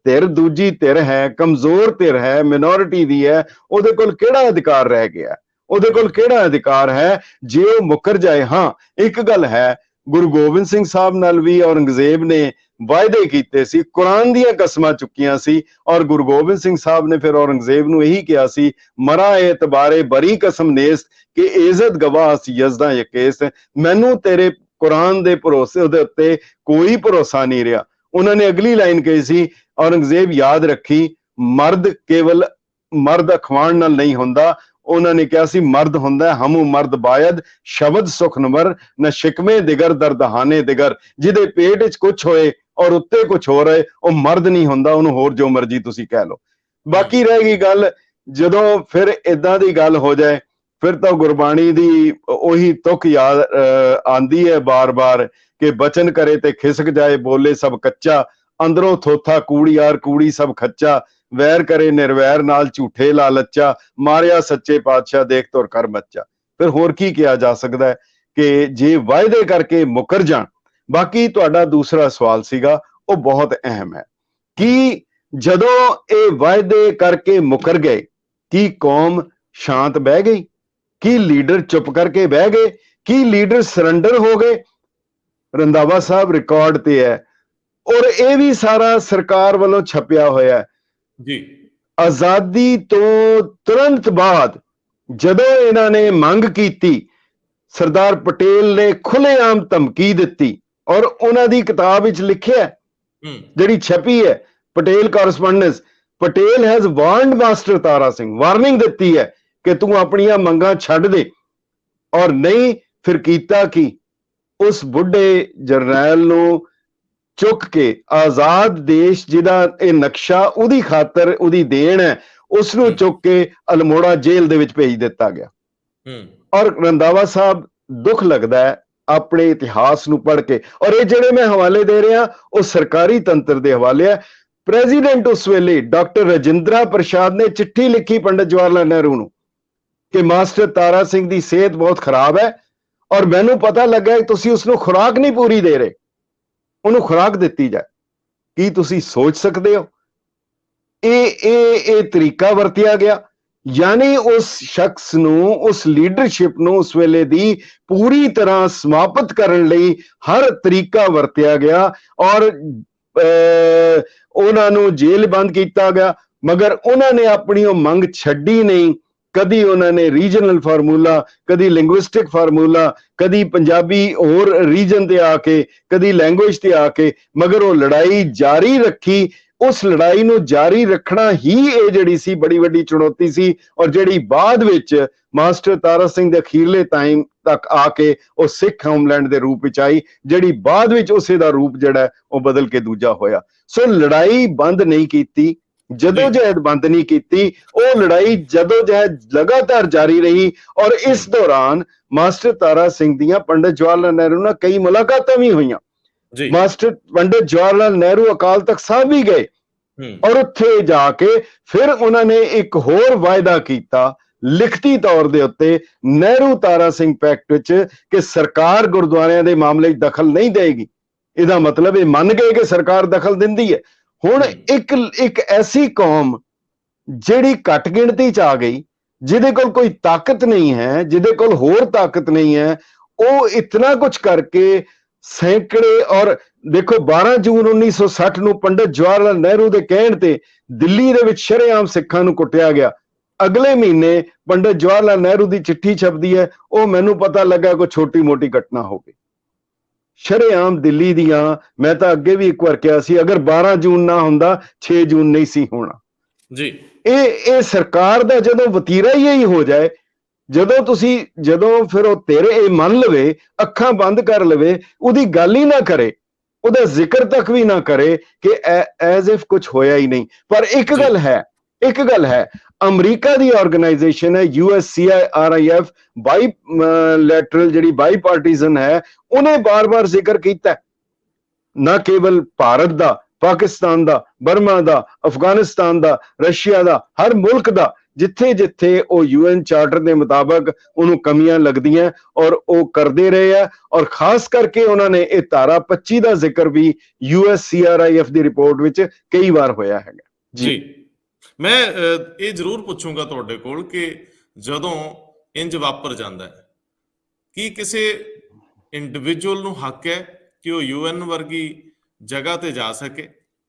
ਧਿਰ ਦੂਜੀ ਧਿਰ ਹੈ, ਕਮਜ਼ੋਰ ਧਿਰ ਹੈ, ਮਿਨੋਰਿਟੀ ਦੀ ਹੈ, ਉਹਦੇ ਕੋਲ ਕਿਹੜਾ ਅਧਿਕਾਰ ਰਹਿ ਗਿਆ? ਉਹਦੇ ਕੋਲ ਕਿਹੜਾ ਅਧਿਕਾਰ ਹੈ ਜੇ ਉਹ ਮੁੱਕਰ ਜਾਏ? ਹਾਂ, ਇੱਕ ਗੱਲ ਹੈ, ਗੁਰੂ ਗੋਬਿੰਦ ਸਿੰਘ ਸਾਹਿਬ ਨਾਲ ਵੀ ਔਰੰਗਜ਼ੇਬ ਨੇ ਵਾਅਦੇ ਕੀਤੇ ਸੀ, ਕੁਰਾਨ ਦੀਆਂ ਕਸਮਾਂ ਚੁੱਕੀਆਂ ਸੀ, ਔਰ ਗੁਰੂ ਗੋਬਿੰਦ ਸਿੰਘ ਸਾਹਿਬ ਨੇ ਫਿਰ ਔਰੰਗਜ਼ੇਬ ਨੂੰ ਇਹੀ ਕਿਹਾ ਸੀ, ਮਰਾ ਏਤਬਾਰੇ ਬਰੀ ਕਸਮ ਨੇਸ ਕਿ ਇਜ਼ਤ ਗਵਾਹ ਸੀ ਯਜ਼ਦਾਂ ਯਕੇਸ। ਮੈਨੂੰ ਤੇਰੇ ਕੁਰਾਨ ਦੇ ਭਰੋਸੇ ਉਹਦੇ ਉੱਤੇ ਕੋਈ ਭਰੋਸਾ ਨਹੀਂ ਰਿਹਾ। ਉਹਨਾਂ ਨੇ ਅਗਲੀ ਲਾਈਨ ਕਹੀ ਸੀ, ਔਰੰਗਜ਼ੇਬ ਯਾਦ ਰੱਖੀ, ਮਰਦ ਕੇਵਲ ਮਰਦ ਅਖਵਾਣ ਨਾਲ ਨਹੀਂ ਹੁੰਦਾ। ਉਹਨਾਂ ਨੇ ਕਿਹਾ ਸੀ ਮਰਦ ਹੁੰਦਾ ਹਮੂ ਮਰਦ ਬਾਇਦ ਸ਼ਬਦ ਸੁਖ ਨਮਰ ਨਾ ਸ਼ਿਕਮੇ ਦਿਗਰ ਦਰਦਹਾਨੇ ਦਿਗਰ। ਜਿਹਦੇ ਪੇਟ 'ਚ ਕੁਛ ਹੋਏ ਔਰ ਉੱਤੇ ਕੁਛ ਹੋ ਰਹੇ, ਉਹ ਮਰਦ ਨਹੀਂ ਹੁੰਦਾ, ਉਹਨੂੰ ਹੋਰ ਜੋ ਮਰਜ਼ੀ ਤੁਸੀਂ ਕਹਿ ਲਓ। ਬਾਕੀ ਰਹਿ ਗਈ ਗੱਲ, ਜਦੋਂ ਫਿਰ ਏਦਾਂ ਦੀ ਗੱਲ ਹੋ ਜਾਏ ਫਿਰ ਤਾਂ ਗੁਰਬਾਣੀ ਦੀ ਉਹੀ ਤੁਕ ਯਾਦ ਆਂਦੀ ਹੈ ਬਾਰ-ਬਾਰ ਕਿ ਬਚਨ ਕਰੇ ਤੇ ਖਿਸਕ ਜਾਏ, ਬੋਲੇ ਸਭ ਕੱਚਾ, ਅੰਦਰੋਂ ਥੋਥਾ ਕੂੜੀਆਰ ਕੂੜੀ ਸਭ ਖੱਚਾ, ਵੈਰ ਕਰੇ ਨਿਰਵੈਰ ਨਾਲ ਝੂਠੇ ਲਾਲਚਾ, ਮਾਰਿਆ ਸੱਚੇ ਪਾਤਸ਼ਾਹ ਦੇਖ ਤੁਰ ਕਰ ਮੱਚਾ। ਫਿਰ ਹੋਰ ਕੀ ਕਿਹਾ ਜਾ ਸਕਦਾ ਹੈ?
ਕਿ ਜੇ ਵਾਅਦੇ ਕਰਕੇ ਮੁੱਕਰ ਜਾਣ। ਬਾਕੀ ਤੁਹਾਡਾ ਦੂਸਰਾ ਸਵਾਲ ਸੀਗਾ, ਉਹ ਬਹੁਤ ਅਹਿਮ ਹੈ ਕਿ ਜਦੋਂ ਇਹ ਵਾਅਦੇ ਕਰਕੇ ਮੁੱਕਰ ਗਏ, ਕੀ ਕੌਮ ਸ਼ਾਂਤ ਬਹਿ ਗਈ? ਕੀ ਲੀਡਰ ਚੁੱਪ ਕਰਕੇ ਬਹਿ ਗਏ? ਕੀ ਲੀਡਰ ਸਰੈਂਡਰ ਹੋ ਗਏ? ਰੰਧਾਵਾ ਸਾਹਿਬ ਰਿਕਾਰਡ ਤੇ ਹੈ, ਔਰ ਇਹ ਵੀ ਸਾਰਾ ਸਰਕਾਰ ਵੱਲੋਂ ਛਪਿਆ ਹੋਇਆ
ਜੀ।
ਆਜ਼ਾਦੀ ਤੋਂ ਤੁਰੰਤ ਬਾਅਦ ਜਦੋਂ ਇਹਨਾਂ ਨੇ ਮੰਗ ਕੀਤੀ, ਸਰਦਾਰ ਪਟੇਲ ਨੇ ਖੁੱਲੇਆਮ ਧਮਕੀ ਦਿੱਤੀ, ਔਰ ਉਹਨਾਂ ਦੀ ਕਿਤਾਬ ਵਿੱਚ ਲਿਖਿਆ, ਜਿਹੜੀ ਛਪੀ ਹੈ, Patel correspondence, Patel has warned master Tara Singh, warning ਦਿੱਤੀ ਹੈ ਕਿ ਤੂੰ ਆਪਣੀਆਂ ਮੰਗਾਂ ਛੱਡ ਦੇ। ਔਰ ਨਹੀਂ, ਫਿਰ ਕੀਤਾ ਕੀ? ਉਸ ਬੁੱਢੇ ਜਰਨੈਲ ਨੂੰ ਚੁੱਕ ਕੇ, ਆਜ਼ਾਦ ਦੇਸ਼ ਜਿਹਦਾ ਇਹ ਨਕਸ਼ਾ ਉਹਦੀ ਖਾਤਰ, ਉਹਦੀ ਦੇਣ ਹੈ, ਉਸ ਨੂੰ ਚੁੱਕ ਕੇ ਅਲਮੋੜਾ ਜੇਲ੍ਹ ਦੇ ਵਿੱਚ ਭੇਜ ਦਿੱਤਾ ਗਿਆ। ਔਰ ਰੰਧਾਵਾ ਸਾਹਿਬ, ਦੁੱਖ ਲੱਗਦਾ ਹੈ ਆਪਣੇ ਇਤਿਹਾਸ ਨੂੰ ਪੜ੍ਹ ਕੇ, ਔਰ ਇਹ ਜਿਹੜੇ ਮੈਂ ਹਵਾਲੇ ਦੇ ਰਿਹਾ ਉਹ ਸਰਕਾਰੀ ਤੰਤਰ ਦੇ ਹਵਾਲੇ ਹੈ। ਪ੍ਰੈਜ਼ੀਡੈਂਟ ਉਸ ਵੇਲੇ ਡਾਕਟਰ ਰਾਜਿੰਦਰਾ ਪ੍ਰਸਾਦ ਨੇ ਚਿੱਠੀ ਲਿਖੀ ਪੰਡਿਤ ਜਵਾਹਰ ਲਾਲ ਨਹਿਰੂ ਨੂੰ ਕਿ ਮਾਸਟਰ ਤਾਰਾ ਸਿੰਘ ਦੀ ਸਿਹਤ ਬਹੁਤ ਖਰਾਬ ਹੈ, ਔਰ ਮੈਨੂੰ ਪਤਾ ਲੱਗਾ ਕਿ ਤੁਸੀਂ ਉਸ ਨੂੰ ਖੁਰਾਕ ਨਹੀਂ ਪੂਰੀ ਦੇ ਰਹੇ, ਉਹਨੂੰ ਖੁਰਾਕ ਦਿੱਤੀ ਜਾਏ। ਕੀ ਤੁਸੀਂ ਸੋਚ ਸਕਦੇ ਹੋ? ਇਹ ਤਰੀਕਾ ਵਰਤਿਆ ਗਿਆ, ਯਾਨੀ ਉਸ ਸ਼ਖਸ ਨੂੰ, ਉਸ ਲੀਡਰਸ਼ਿਪ ਨੂੰ ਉਸ ਵੇਲੇ ਦੀ ਪੂਰੀ ਤਰ੍ਹਾਂ ਸਮਾਪਤ ਕਰਨ ਲਈ ਹਰ ਤਰੀਕਾ ਵਰਤਿਆ ਗਿਆ, ਔਰ ਉਹਨਾਂ ਨੂੰ ਜੇਲ੍ਹ ਬੰਦ ਕੀਤਾ ਗਿਆ। ਮਗਰ ਉਹਨਾਂ ਨੇ ਆਪਣੀ ਉਹ ਮੰਗ ਛੱਡੀ ਨਹੀਂ। ਕਦੀ ਉਹਨਾਂ ਨੇ ਰੀਜਨਲ ਫਾਰਮੂਲਾ, ਕਦੀ ਲਿੰਗੁਇਸਟਿਕ ਫਾਰਮੂਲਾ, ਕਦੀ ਪੰਜਾਬੀ ਹੋਰ ਰੀਜਨ ਤੇ ਆ ਕੇ, ਕਦੀ ਲੈਂਗੁਏਜ ਤੇ ਆ ਕੇ, ਮਗਰ ਉਹ ਲੜਾਈ ਜਾਰੀ ਰੱਖੀ। ਉਸ ਲੜਾਈ ਨੂੰ ਜਾਰੀ ਰੱਖਣਾ ਹੀ ਇਹ ਜਿਹੜੀ ਸੀ ਬੜੀ ਵੱਡੀ ਚੁਣੌਤੀ ਸੀ, ਔਰ ਜਿਹੜੀ ਬਾਅਦ ਵਿੱਚ ਮਾਸਟਰ ਤਾਰਾ ਸਿੰਘ ਦੇ ਅਖੀਰਲੇ ਟਾਈਮ ਤੱਕ ਆ ਕੇ ਉਹ ਸਿੱਖ ਹੋਮਲੈਂਡ ਦੇ ਰੂਪ ਵਿੱਚ ਆਈ, ਜਿਹੜੀ ਬਾਅਦ ਵਿੱਚ ਉਸੇ ਦਾ ਰੂਪ ਜਿਹੜਾ ਉਹ ਬਦਲ ਕੇ ਦੂਜਾ ਹੋਇਆ। ਸੋ ਲੜਾਈ ਬੰਦ ਨਹੀਂ ਕੀਤੀ, ਜਦੋਜਹਿਦ ਬੰਦ ਨਹੀਂ ਕੀਤੀ, ਉਹ ਲੜਾਈ ਜਦੋਜਹਿਦ ਲਗਾਤਾਰ ਜਾਰੀ ਰਹੀ। ਔਰ ਇਸ ਦੌਰਾਨ ਮਾਸਟਰ ਤਾਰਾ ਸਿੰਘ ਦੀਆਂ ਪੰਡਿਤ ਜਵਾਹਰ ਲਾਲ ਨਹਿਰੂ ਨਾਲ ਕਈ ਮੁਲਾਕਾਤਾਂ ਵੀ ਹੋਈਆਂ। ਮਾਸਟਰ ਪੰਡਿਤ ਜਵਾਹਰ ਲਾਲ ਨਹਿਰੂ ਅਕਾਲ ਤਖਤ ਸਾਹਿਬ ਵੀ ਗਏ, ਔਰ ਉੱਥੇ ਜਾ ਕੇ ਫਿਰ ਉਹਨਾਂ ਨੇ ਇੱਕ ਹੋਰ ਵਾਅਦਾ ਕੀਤਾ ਲਿਖਤੀ ਤੌਰ ਦੇ ਉੱਤੇ ਨਹਿਰੂ ਤਾਰਾ ਸਿੰਘ ਪੈਕਟ ਵਿੱਚ ਕਿ ਸਰਕਾਰ ਗੁਰਦੁਆਰਿਆਂ ਦੇ ਮਾਮਲੇ 'ਚ ਦਖਲ ਨਹੀਂ ਦੇਗੀ। ਇਹਦਾ ਮਤਲਬ ਇਹ ਮੰਨ ਗਏ ਕਿ ਸਰਕਾਰ ਦਖਲ ਦਿੰਦੀ ਹੈ। ਹੁਣ ਇੱਕ ਐਸੀ ਕੌਮ ਜਿਹੜੀ ਘੱਟ ਗਿਣਤੀ 'ਚ ਆ ਗਈ, ਜਿਹਦੇ ਕੋਲ ਕੋਈ ਤਾਕਤ ਨਹੀਂ ਹੈ, ਜਿਹਦੇ ਕੋਲ ਹੋਰ ਤਾਕਤ ਨਹੀਂ ਹੈ, ਉਹ ਇਤਨਾ ਕੁਝ ਕਰਕੇ ਸੈਂਕੜੇ, ਔਰ ਦੇਖੋ 12 ਜੂਨ 1960 ਨੂੰ ਪੰਡਿਤ ਜਵਾਹਰ ਲਾਲ ਨਹਿਰੂ ਦੇ ਕਹਿਣ ਤੇ ਦਿੱਲੀ ਦੇ ਵਿੱਚ ਸ਼ਰੇਆਮ ਸਿੱਖਾਂ ਨੂੰ ਕੁੱਟਿਆ ਗਿਆ। ਅਗਲੇ ਮਹੀਨੇ ਪੰਡਿਤ ਜਵਾਹਰ ਲਾਲ ਨਹਿਰੂ ਦੀ ਚਿੱਠੀ ਛਪਦੀ ਹੈ, ਉਹ ਮੈਨੂੰ ਪਤਾ ਲੱਗਾ ਕੋਈ ਛੋਟੀ ਮੋਟੀ ਘਟਨਾ ਹੋ ਗਈ। ਸ਼ਰੇਆਮ ਦਿੱਲੀ ਦੀਆਂ, ਮੈਂ ਤਾਂ ਅੱਗੇ ਵੀ ਇੱਕ ਵਾਰ ਕਿਹਾ ਸੀ, ਅਗਰ 12 ਜੂਨ ਨਾ ਹੁੰਦਾ 6 ਜੂਨ ਨਹੀਂ ਸੀ ਹੋਣਾ ਜੀ। ਇਹ ਸਰਕਾਰ ਦਾ ਜਦੋਂ ਵਤੀਰਾ ਹੀ ਇਹੀ ਹੋ ਜਾਏ, ਜਦੋਂ ਫਿਰ ਉਹ ਤੇਰੇ ਇਹ ਮੰਨ ਲਵੇ, ਅੱਖਾਂ ਬੰਦ ਕਰ ਲਵੇ, ਉਹਦੀ ਗੱਲ ਹੀ ਨਾ ਕਰੇ, ਉਹਦਾ ਜ਼ਿਕਰ ਤੱਕ ਵੀ ਨਾ ਕਰੇ ਕਿ ਐਜ਼ ਇਫ ਕੁਝ ਹੋਇਆ ਹੀ ਨਹੀਂ। ਪਰ ਇੱਕ ਗੱਲ ਹੈ, ਅਮਰੀਕਾ ਦੀ ਆਰਗੇਨਾਈਜੇਸ਼ਨ ਹੈ USCIRIF, ਬਾਈਲੈਟਰਲ ਜਿਹੜੀ ਬਾਈਪਾਰਟੀਜ਼ਨ ਹੈ, ਉਹਨੇ ਬਾਰ-ਬਾਰ ਜ਼ਿਕਰ ਕੀਤਾ, ਨਾ ਕੇਵਲ ਭਾਰਤ ਦਾ, ਪਾਕਿਸਤਾਨ ਦਾ, ਬਰਮਾ ਦਾ, ਅਫਗਾਨਿਸਤਾਨ ਦਾ, ਰਸ਼ੀਆ ਦਾ, ਹਰ ਮੁਲਕ ਦਾ, ਜਿੱਥੇ-ਜਿੱਥੇ ਉਹ UN ਚਾਰਟਰ ਦੇ ਮੁਤਾਬਕ ਉਹਨੂੰ ਕਮੀਆਂ ਲੱਗਦੀਆਂ, ਔਰ ਉਹ ਕਰਦੇ ਰਹੇ ਆ। ਔਰ ਖਾਸ ਕਰਕੇ ਉਹਨਾਂ ਨੇ ਇਹ ਧਾਰਾ 25 ਦਾ ਜ਼ਿਕਰ ਵੀ USCIRIF ਦੀ ਰਿਪੋਰਟ ਵਿੱਚ ਕਈ ਵਾਰ ਹੋਇਆ ਹੈਗਾ
ਜੀ। ਮੈਂ ਇਹ ਜ਼ਰੂਰ ਪੁੱਛੂੰਗਾ ਤੁਹਾਡੇ ਕੋਲ ਕਿ ਜਦੋਂ ਇੰਜ ਵਾਪਰ ਜਾਂਦਾ ਹੈ, ਕੀ ਕਿਸੇ ਇੰਡੀਵਿਜੂਅਲ ਨੂੰ ਹੱਕ ਹੈ ਕਿ ਉਹ UN ਵਰਗੀ ਜਗ੍ਹਾ ਤੇ ਜਾ ਸਕੇ?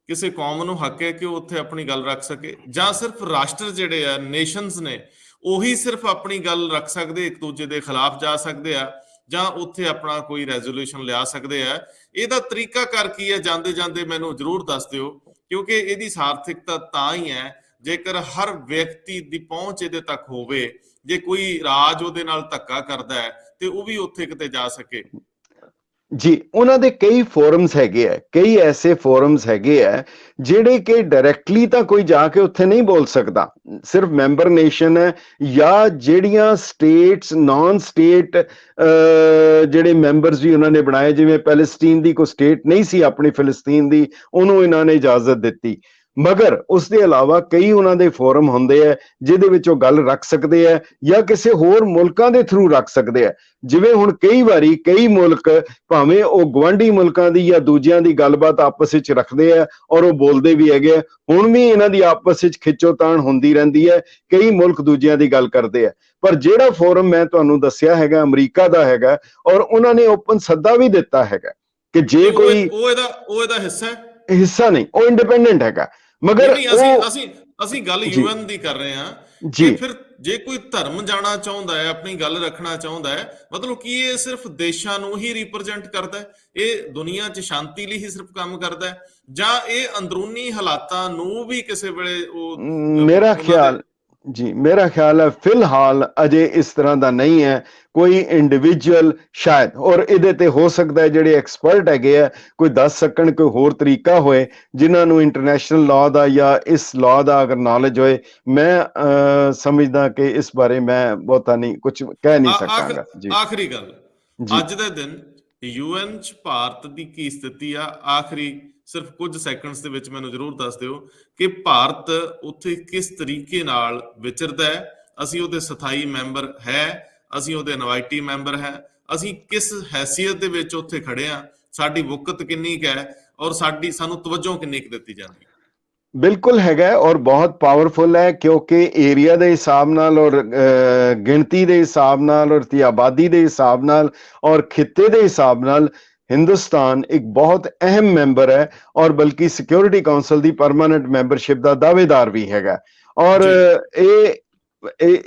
ਕਿਸੇ ਕੌਮ ਨੂੰ ਹੱਕ ਹੈ ਕਿ ਉਹ ਉੱਥੇ ਆਪਣੀ ਗੱਲ ਰੱਖ ਸਕੇ? ਜਾਂ ਸਿਰਫ ਰਾਸ਼ਟਰ ਜਿਹੜੇ ਆ, ਨੇਸ਼ਨਸ ਨੇ, ਉਹੀ ਸਿਰਫ ਆਪਣੀ ਗੱਲ ਰੱਖ ਸਕਦੇ, ਇੱਕ ਦੂਜੇ ਦੇ ਖਿਲਾਫ ਜਾ ਸਕਦੇ ਆ, ਜਾਂ ਉੱਥੇ ਆਪਣਾ ਕੋਈ ਰੈਜ਼ੋਲੂਸ਼ਨ ਲਿਆ ਸਕਦੇ ਆ? ਇਹਦਾ ਤਰੀਕਾਕਾਰ ਕੀ ਹੈ? ਜਾਂਦੇ ਜਾਂਦੇ ਮੈਨੂੰ ਜ਼ਰੂਰ ਦੱਸ ਦਿਓ, ਕਿਉਂਕਿ ਇਹਦੀ ਸਾਰਥਿਕਤਾ ਤਾਂ ਹੀ ਹੈ ਜੇਕਰ ਹਰ ਵਿਅਕਤੀ ਦੀ ਪਹੁੰਚ ਇਹਦੇ ਤੱਕ ਹੋਵੇ। ਜੇ ਕੋਈ ਰਾਜ ਉਹਦੇ ਨਾਲ ਧੱਕਾ ਕਰਦਾ ਹੈ ਤੇ ਉਹ ਵੀ ਉੱਥੇ ਕਿਤੇ ਜਾ ਸਕੇ।
ਜੀ, ਉਹਨਾਂ ਦੇ ਕਈ ਫੋਰਮਸ ਹੈਗੇ ਆ, ਕਈ ਐਸੇ ਫੋਰਮਸ ਹੈਗੇ ਆ ਜਿਹੜੇ ਕਿ ਡਾਇਰੈਕਟਲੀ ਤਾਂ ਕੋਈ ਜਾ ਕੇ ਉੱਥੇ ਨਹੀਂ ਬੋਲ ਸਕਦਾ, ਸਿਰਫ ਮੈਂਬਰ ਨੇਸ਼ਨ ਹੈ, ਜਾਂ ਜਿਹੜੀਆਂ ਸਟੇਟਸ, ਨਾਨ ਸਟੇਟ ਜਿਹੜੇ ਮੈਂਬਰਸ ਵੀ ਉਹਨਾਂ ਨੇ ਬਣਾਏ, ਜਿਵੇਂ ਪੈਲਸਤੀਨ ਦੀ ਕੋਈ ਸਟੇਟ ਨਹੀਂ ਸੀ ਆਪਣੀ ਫਿਲਸਤੀਨ ਦੀ, ਉਹਨੂੰ ਇਹਨਾਂ ਨੇ ਇਜਾਜ਼ਤ ਦਿੱਤੀ। ਮਗਰ ਉਸ ਦੇ ਇਲਾਵਾ ਕਈ ਉਹਨਾਂ ਦੇ ਫੋਰਮ ਹੁੰਦੇ ਆ ਜਿਹਦੇ ਵਿੱਚ ਉਹ ਗੱਲ ਰੱਖ ਸਕਦੇ ਆ ਜਾਂ ਕਿਸੇ ਹੋਰ ਮੁਲਕਾਂ ਦੇ ਥਰੂ ਰੱਖ ਸਕਦੇ ਆ। ਜਿਵੇਂ ਹੁਣ ਕਈ ਵਾਰੀ ਕਈ ਮੁਲਕ ਭਾਵੇਂ ਉਹ ਗਵਾਂਢੀ ਮੁਲਕਾਂ ਦੀ ਜਾਂ ਦੂਜਿਆਂ ਦੀ ਗੱਲਬਾਤ ਆਪਸ ਵਿੱਚ ਰੱਖਦੇ ਆ ਔਰ ਉਹ ਬੋਲਦੇ ਵੀ ਹੈਗੇ ਆ। ਹੁਣ ਵੀ ਇਹਨਾਂ ਦੀ ਆਪਸ ਵਿੱਚ ਖਿੱਚੋਤਾਣ ਹੁੰਦੀ ਰਹਿੰਦੀ ਹੈ, ਕਈ ਮੁਲਕ ਦੂਜਿਆਂ ਦੀ ਗੱਲ ਕਰਦੇ ਆ। ਪਰ ਜਿਹੜਾ ਫੋਰਮ ਮੈਂ ਤੁਹਾਨੂੰ ਦੱਸਿਆ ਹੈਗਾ ਅਮਰੀਕਾ ਦਾ ਹੈਗਾ, ਔਰ ਉਹਨਾਂ ਨੇ ਓਪਨ ਸੱਦਾ ਵੀ ਦਿੱਤਾ ਹੈਗਾ ਕਿ ਜੇ ਕੋਈ
ਉਹ ਇਹਦਾ ਹਿੱਸਾ ਹੈ,
ਹਿੱਸਾ ਨਹੀਂ, ਉਹ ਇੰਡੀਪੈਂਡੈਂਟ ਹੈਗਾ। ਮਗਰ
ਅਸੀਂ ਗੱਲ ਯੂਐਨ ਦੀ ਕਰ ਰਹੇ ਹਾਂ ਜੀ। ਫਿਰ ਜੇ ਕੋਈ ਧਰਮ ਜਾਣਾ ਚਾਹੁੰਦਾ ਹੈ, ਆਪਣੀ ਗੱਲ ਰੱਖਣਾ ਚਾਹੁੰਦਾ ਹੈ, ਮਤਲਬ ਕਿ ਇਹ ਸਿਰਫ ਦੇਸ਼ਾਂ ਨੂੰ ਹੀ ਰਿਪਰੈਜ਼ੈਂਟ ਕਰਦਾ ਹੈ, ਇਹ ਦੁਨੀਆ 'ਚ ਸ਼ਾਂਤੀ ਲਈ ਹੀ ਸਿਰਫ ਕੰਮ ਕਰਦਾ ਹੈ, ਜਾਂ ਇਹ ਅੰਦਰੂਨੀ ਹਾਲਾਤਾਂ ਨੂੰ ਵੀ ਕਿਸੇ ਵੇਲੇ ਉਹ
ਮੇਰਾ ਖਿਆਲ ਹੈ ਫਿਲਹਾਲ ਅਜੇ ਇਸ ਤਰ੍ਹਾਂ ਦਾ ਨਹੀਂ ਹੈ ਕੋਈ ਇੰਡੀਵਿਜੂਅਲ ਸ਼ਾਇਦ, ਔਰ ਇਹਦੇ ਤੇ ਹੋ ਸਕਦਾ ਹੈ ਜਿਹੜੇ ਐਕਸਪਰਟ ਹੈਗੇ ਆ ਕੋਈ ਦੱਸ ਸਕਣ ਕੋਈ ਹੋਰ ਤਰੀਕਾ ਹੋਏ ਜਿਨ੍ਹਾਂ ਨੂੰ ਇੰਟਰਨੈਸ਼ਨਲ ਲਾਅ ਦਾ ਜਾਂ ਇਸ ਲਾਅ ਦਾ ਅਗਰ ਨੌਲੇਜ ਹੋਏ। ਮੈਂ ਸਮਝਦਾ ਕਿ ਇਸ ਬਾਰੇ ਮੈਂ ਬਹੁਤਾ ਨਹੀਂ ਕੁਝ ਕਹਿ ਨਹੀਂ ਸਕਾਂਗਾ ਜੀ।
ਆਖਰੀ ਗੱਲ, ਅੱਜ ਦੇ ਦਿਨ ਯੂਐਨ 'ਚ ਭਾਰਤ ਦੀ ਕੀ ਸਥਿਤੀ ਆ? ਆਖਰੀ ਸਿਰਫ ਕੁਝ ਸੈਕਿੰਡਸ ਦੇ ਵਿੱਚ ਮੈਨੂੰ ਜ਼ਰੂਰ ਦੱਸ ਦਿਓ ਕਿ ਭਾਰਤ ਉੱਥੇ ਕਿਸ ਤਰੀਕੇ ਨਾਲ ਵਿਚਰਦਾ ਹੈ। ਅਸੀਂ ਉਹਦੇ ਸਥਾਈ ਮੈਂਬਰ ਹੈ, ਅਸੀਂ ਉਹਦੇ ਇਨਵਾਈਟੀ ਮੈਂਬਰ ਹੈ, ਅਸੀਂ ਕਿਸ ਹੈਸੀਅਤ ਦੇ ਵਿੱਚ ਉੱਥੇ ਖੜੇ ਆ, ਸਾਡੀ ਵਕਤ ਕਿੰਨੀ ਕੁ ਹੈ ਔਰ ਸਾਨੂੰ ਤਵੱਜੋ ਕਿੰਨੀ ਕੁ ਦਿੱਤੀ ਜਾਂਦੀ ਹੈ?
ਬਿਲਕੁਲ ਹੈਗਾ ਔਰ ਬਹੁਤ ਪਾਵਰਫੁਲ ਹੈ ਕਿਉਂਕਿ ਏਰੀਆ ਦੇ ਹਿਸਾਬ ਨਾਲ ਔਰ ਗਿਣਤੀ ਦੇ ਹਿਸਾਬ ਨਾਲ ਔਰ ਆਬਾਦੀ ਦੇ ਹਿਸਾਬ ਨਾਲ ਔਰ ਖਿੱਤੇ ਦੇ ਹਿਸਾਬ ਨਾਲ ਹਿੰਦੁਸਤਾਨ ਇੱਕ ਬਹੁਤ ਅਹਿਮ ਮੈਂਬਰ ਹੈ ਔਰ ਬਲਕਿ ਸਿਕਿਉਰਿਟੀ ਕਾਉਂਸਲ ਦੀ ਪਰਮਾਨੈਂਟ ਮੈਂਬਰਸ਼ਿਪ ਦਾ ਦਾਅਵੇਦਾਰ ਵੀ ਹੈਗਾ। ਔਰ ਇਹ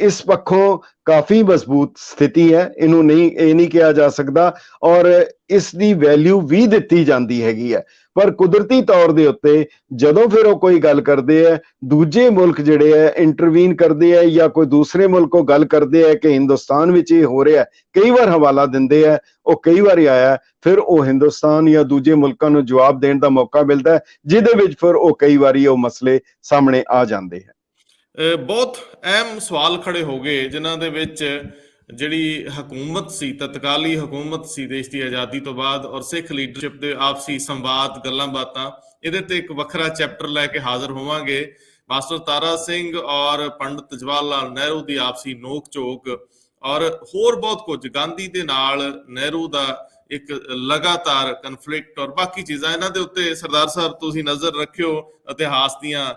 ਇਸ ਪੱਖੋਂ ਕਾਫੀ ਮਜ਼ਬੂਤ ਸਥਿਤੀ ਹੈ, ਇਹਨੂੰ ਇਹ ਨਹੀਂ ਕਿਹਾ ਜਾ ਸਕਦਾ ਔਰ ਇਸ ਦੀ ਵੈਲਿਊ ਵੀ ਦਿੱਤੀ ਜਾਂਦੀ ਹੈਗੀ ਹੈ। ਪਰ ਕੁਦਰਤੀ ਤੌਰ ਦੇ ਉੱਤੇ ਜਦੋਂ ਫਿਰ ਉਹ ਕੋਈ ਗੱਲ ਕਰਦੇ ਹੈ, ਦੂਜੇ ਮੁਲਕ ਜਿਹੜੇ ਹੈ ਇੰਟਰਵੀਨ ਕਰਦੇ ਹੈ ਜਾਂ ਕੋਈ ਦੂਸਰੇ ਮੁਲਕ ਉਹ ਗੱਲ ਕਰਦੇ ਹੈ ਕਿ ਹਿੰਦੁਸਤਾਨ ਵਿੱਚ ਇਹ ਹੋ ਰਿਹਾ, ਕਈ ਵਾਰ ਹਵਾਲਾ ਦਿੰਦੇ ਹੈ, ਉਹ ਕਈ ਵਾਰੀ ਆਇਆ, ਫਿਰ ਉਹ ਹਿੰਦੁਸਤਾਨ ਜਾਂ ਦੂਜੇ ਮੁਲਕਾਂ ਨੂੰ ਜਵਾਬ ਦੇਣ ਦਾ ਮੌਕਾ ਮਿਲਦਾ ਹੈ, ਜਿਹਦੇ ਵਿੱਚ ਫਿਰ ਉਹ ਕਈ ਵਾਰੀ ਉਹ ਮਸਲੇ ਸਾਹਮਣੇ ਆ ਜਾਂਦੇ ਹੈ।
ਬਹੁਤ ਅਹਿਮ ਸਵਾਲ ਖੜੇ ਹੋ ਗਏ ਜਿਨ੍ਹਾਂ ਦੇ ਵਿੱਚ ਜਿਹੜੀ ਹਕੂਮਤ ਸੀ, ਤਤਕਾਲੀ ਹਕੂਮਤ ਸੀ ਦੇਸ਼ ਦੀ ਆਜ਼ਾਦੀ ਤੋਂ ਬਾਅਦ, ਔਰ ਸਿੱਖ ਲੀਡਰਸ਼ਿਪ ਦੇ ਆਪਸੀ ਸੰਵਾਦ, ਗੱਲਾਂ ਬਾਤਾਂ, ਇਹਦੇ ਤੇ ਇੱਕ ਵੱਖਰਾ ਚੈਪਟਰ ਲੈ ਕੇ ਹਾਜ਼ਰ ਹੋਵਾਂਗੇ। ਮਾਸਟਰ ਤਾਰਾ ਸਿੰਘ ਔਰ ਪੰਡਿਤ ਜਵਾਹਰ ਲਾਲ ਨਹਿਰੂ ਦੀ ਆਪਸੀ ਨੋਕ ਝੋਕ ਔਰ ਹੋਰ ਬਹੁਤ ਕੁਝ, ਗਾਂਧੀ ਦੇ ਨਾਲ ਨਹਿਰੂ ਦਾ ਇੱਕ ਲਗਾਤਾਰ ਕਨਫਲਿਕਟ ਔਰ ਬਾਕੀ ਚੀਜ਼ਾਂ, ਇਹਨਾਂ ਦੇ ਉੱਤੇ ਸਰਦਾਰ ਸਾਹਿਬ ਤੁਸੀਂ ਨਜ਼ਰ ਰੱਖਿਓ, ਇਤਿਹਾਸ ਦੀਆਂ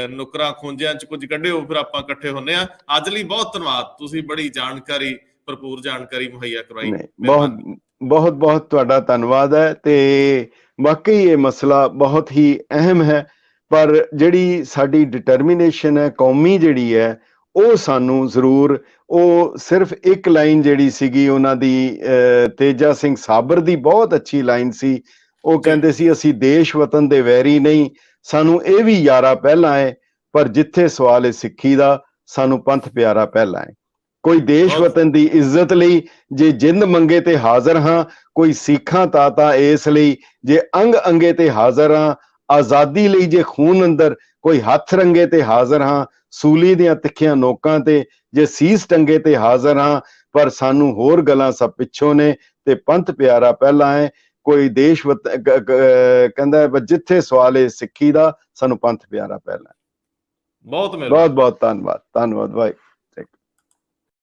ਨੁਕਰਾਂ ਖੂੰਜਿਆਂ 'ਚ ਕੁਝ ਕੱਢਿਓ, ਫਿਰ ਆਪਾਂ ਇਕੱਠੇ ਹੁੰਦੇ ਆ। ਅੱਜ ਲਈ ਬਹੁਤ ਧੰਨਵਾਦ, ਤੁਸੀਂ ਬੜੀ ਜਾਣਕਾਰੀ, ਭਰਪੂਰ ਜਾਣਕਾਰੀ ਮੁਹੱਈਆ ਕਰਵਾਈ।
ਬਹੁਤ ਬਹੁਤ ਤੁਹਾਡਾ ਧੰਨਵਾਦ ਹੈ। ਤੇ ਵਾਕਈ ਇਹ ਮਸਲਾ ਬਹੁਤ ਹੀ ਅਹਿਮ ਹੈ, ਪਰ ਜਿਹੜੀ ਸਾਡੀ ਡਿਟਰਮੀਨੇਸ਼ਨ ਹੈ ਕੌਮੀ ਜਿਹੜੀ ਹੈ, ਉਹ ਸਾਨੂੰ ਜ਼ਰੂਰ, ਉਹ ਸਿਰਫ ਇੱਕ ਲਾਈਨ ਜਿਹੜੀ ਸੀਗੀ ਉਹਨਾਂ ਦੀ ਤੇਜਾ ਸਿੰਘ ਸਾਬਰ ਦੀ ਬਹੁਤ ਅੱਛੀ ਲਾਈਨ ਸੀ। ਉਹ ਕਹਿੰਦੇ ਸੀ ਅਸੀਂ ਦੇਸ਼ ਵਤਨ ਦੇ ਵੈਰੀ ਨਹੀਂ, ਸਾਨੂੰ ਇਹ ਵੀ ਯਾਰਾ ਪਹਿਲਾਂ ਹੈ, ਪਰ ਜਿੱਥੇ ਸਵਾਲ ਹੈ ਸਿੱਖੀ ਦਾ, ਸਾਨੂੰ ਪੰਥ ਪਿਆਰਾ ਪਹਿਲਾਂ ਹੈ। ਕੋਈ ਦੇਸ਼ ਵਤਨ ਦੀ ਇੱਜ਼ਤ ਲਈ ਜੇ ਜਿੰਦ ਮੰਗੇ ਤੇ ਹਾਜ਼ਰ ਹਾਂ, ਕੋਈ ਸਿੱਖਾਂ ਤਾਤਾ ਇਸ ਲਈ ਜੇ ਅੰਗ ਅੰਗੇ ਤੇ ਹਾਜ਼ਰ ਹਾਂ, ਆਜ਼ਾਦੀ ਲਈ ਜੇ ਖੂਨ ਅੰਦਰ ਕੋਈ ਹੱਥ ਰੰਗੇ ਤੇ ਹਾਜ਼ਰ ਹਾਂ, ਸੂਲੀ ਦੀਆਂ ਤਿੱਖੀਆਂ ਨੋਕਾਂ ਤੇ ਜੇ ਸੀਸ ਟੰਗੇ ਤੇ ਹਾਜ਼ਰ ਹਾਂ, ਪਰ ਸਾਨੂੰ ਹੋਰ ਗੱਲਾਂ ਸਭ ਪਿੱਛੋਂ ਨੇ ਤੇ ਪੰਥ ਪਿਆਰਾ ਪਹਿਲਾਂ ਹੈ। ਕੋਈ ਦੇਸ਼ ਕਹਿੰਦਾ ਜਿੱਥੇ ਸਵਾਲ ਹੈ ਸਿੱਖੀ ਦਾ, ਸਾਨੂੰ ਪੰਥ ਪਿਆਰਾ ਪਹਿਲਾਂ।
ਬਹੁਤ
ਬਹੁਤ ਧੰਨਵਾਦ। ਧੰਨਵਾਦ ਭਾਈ।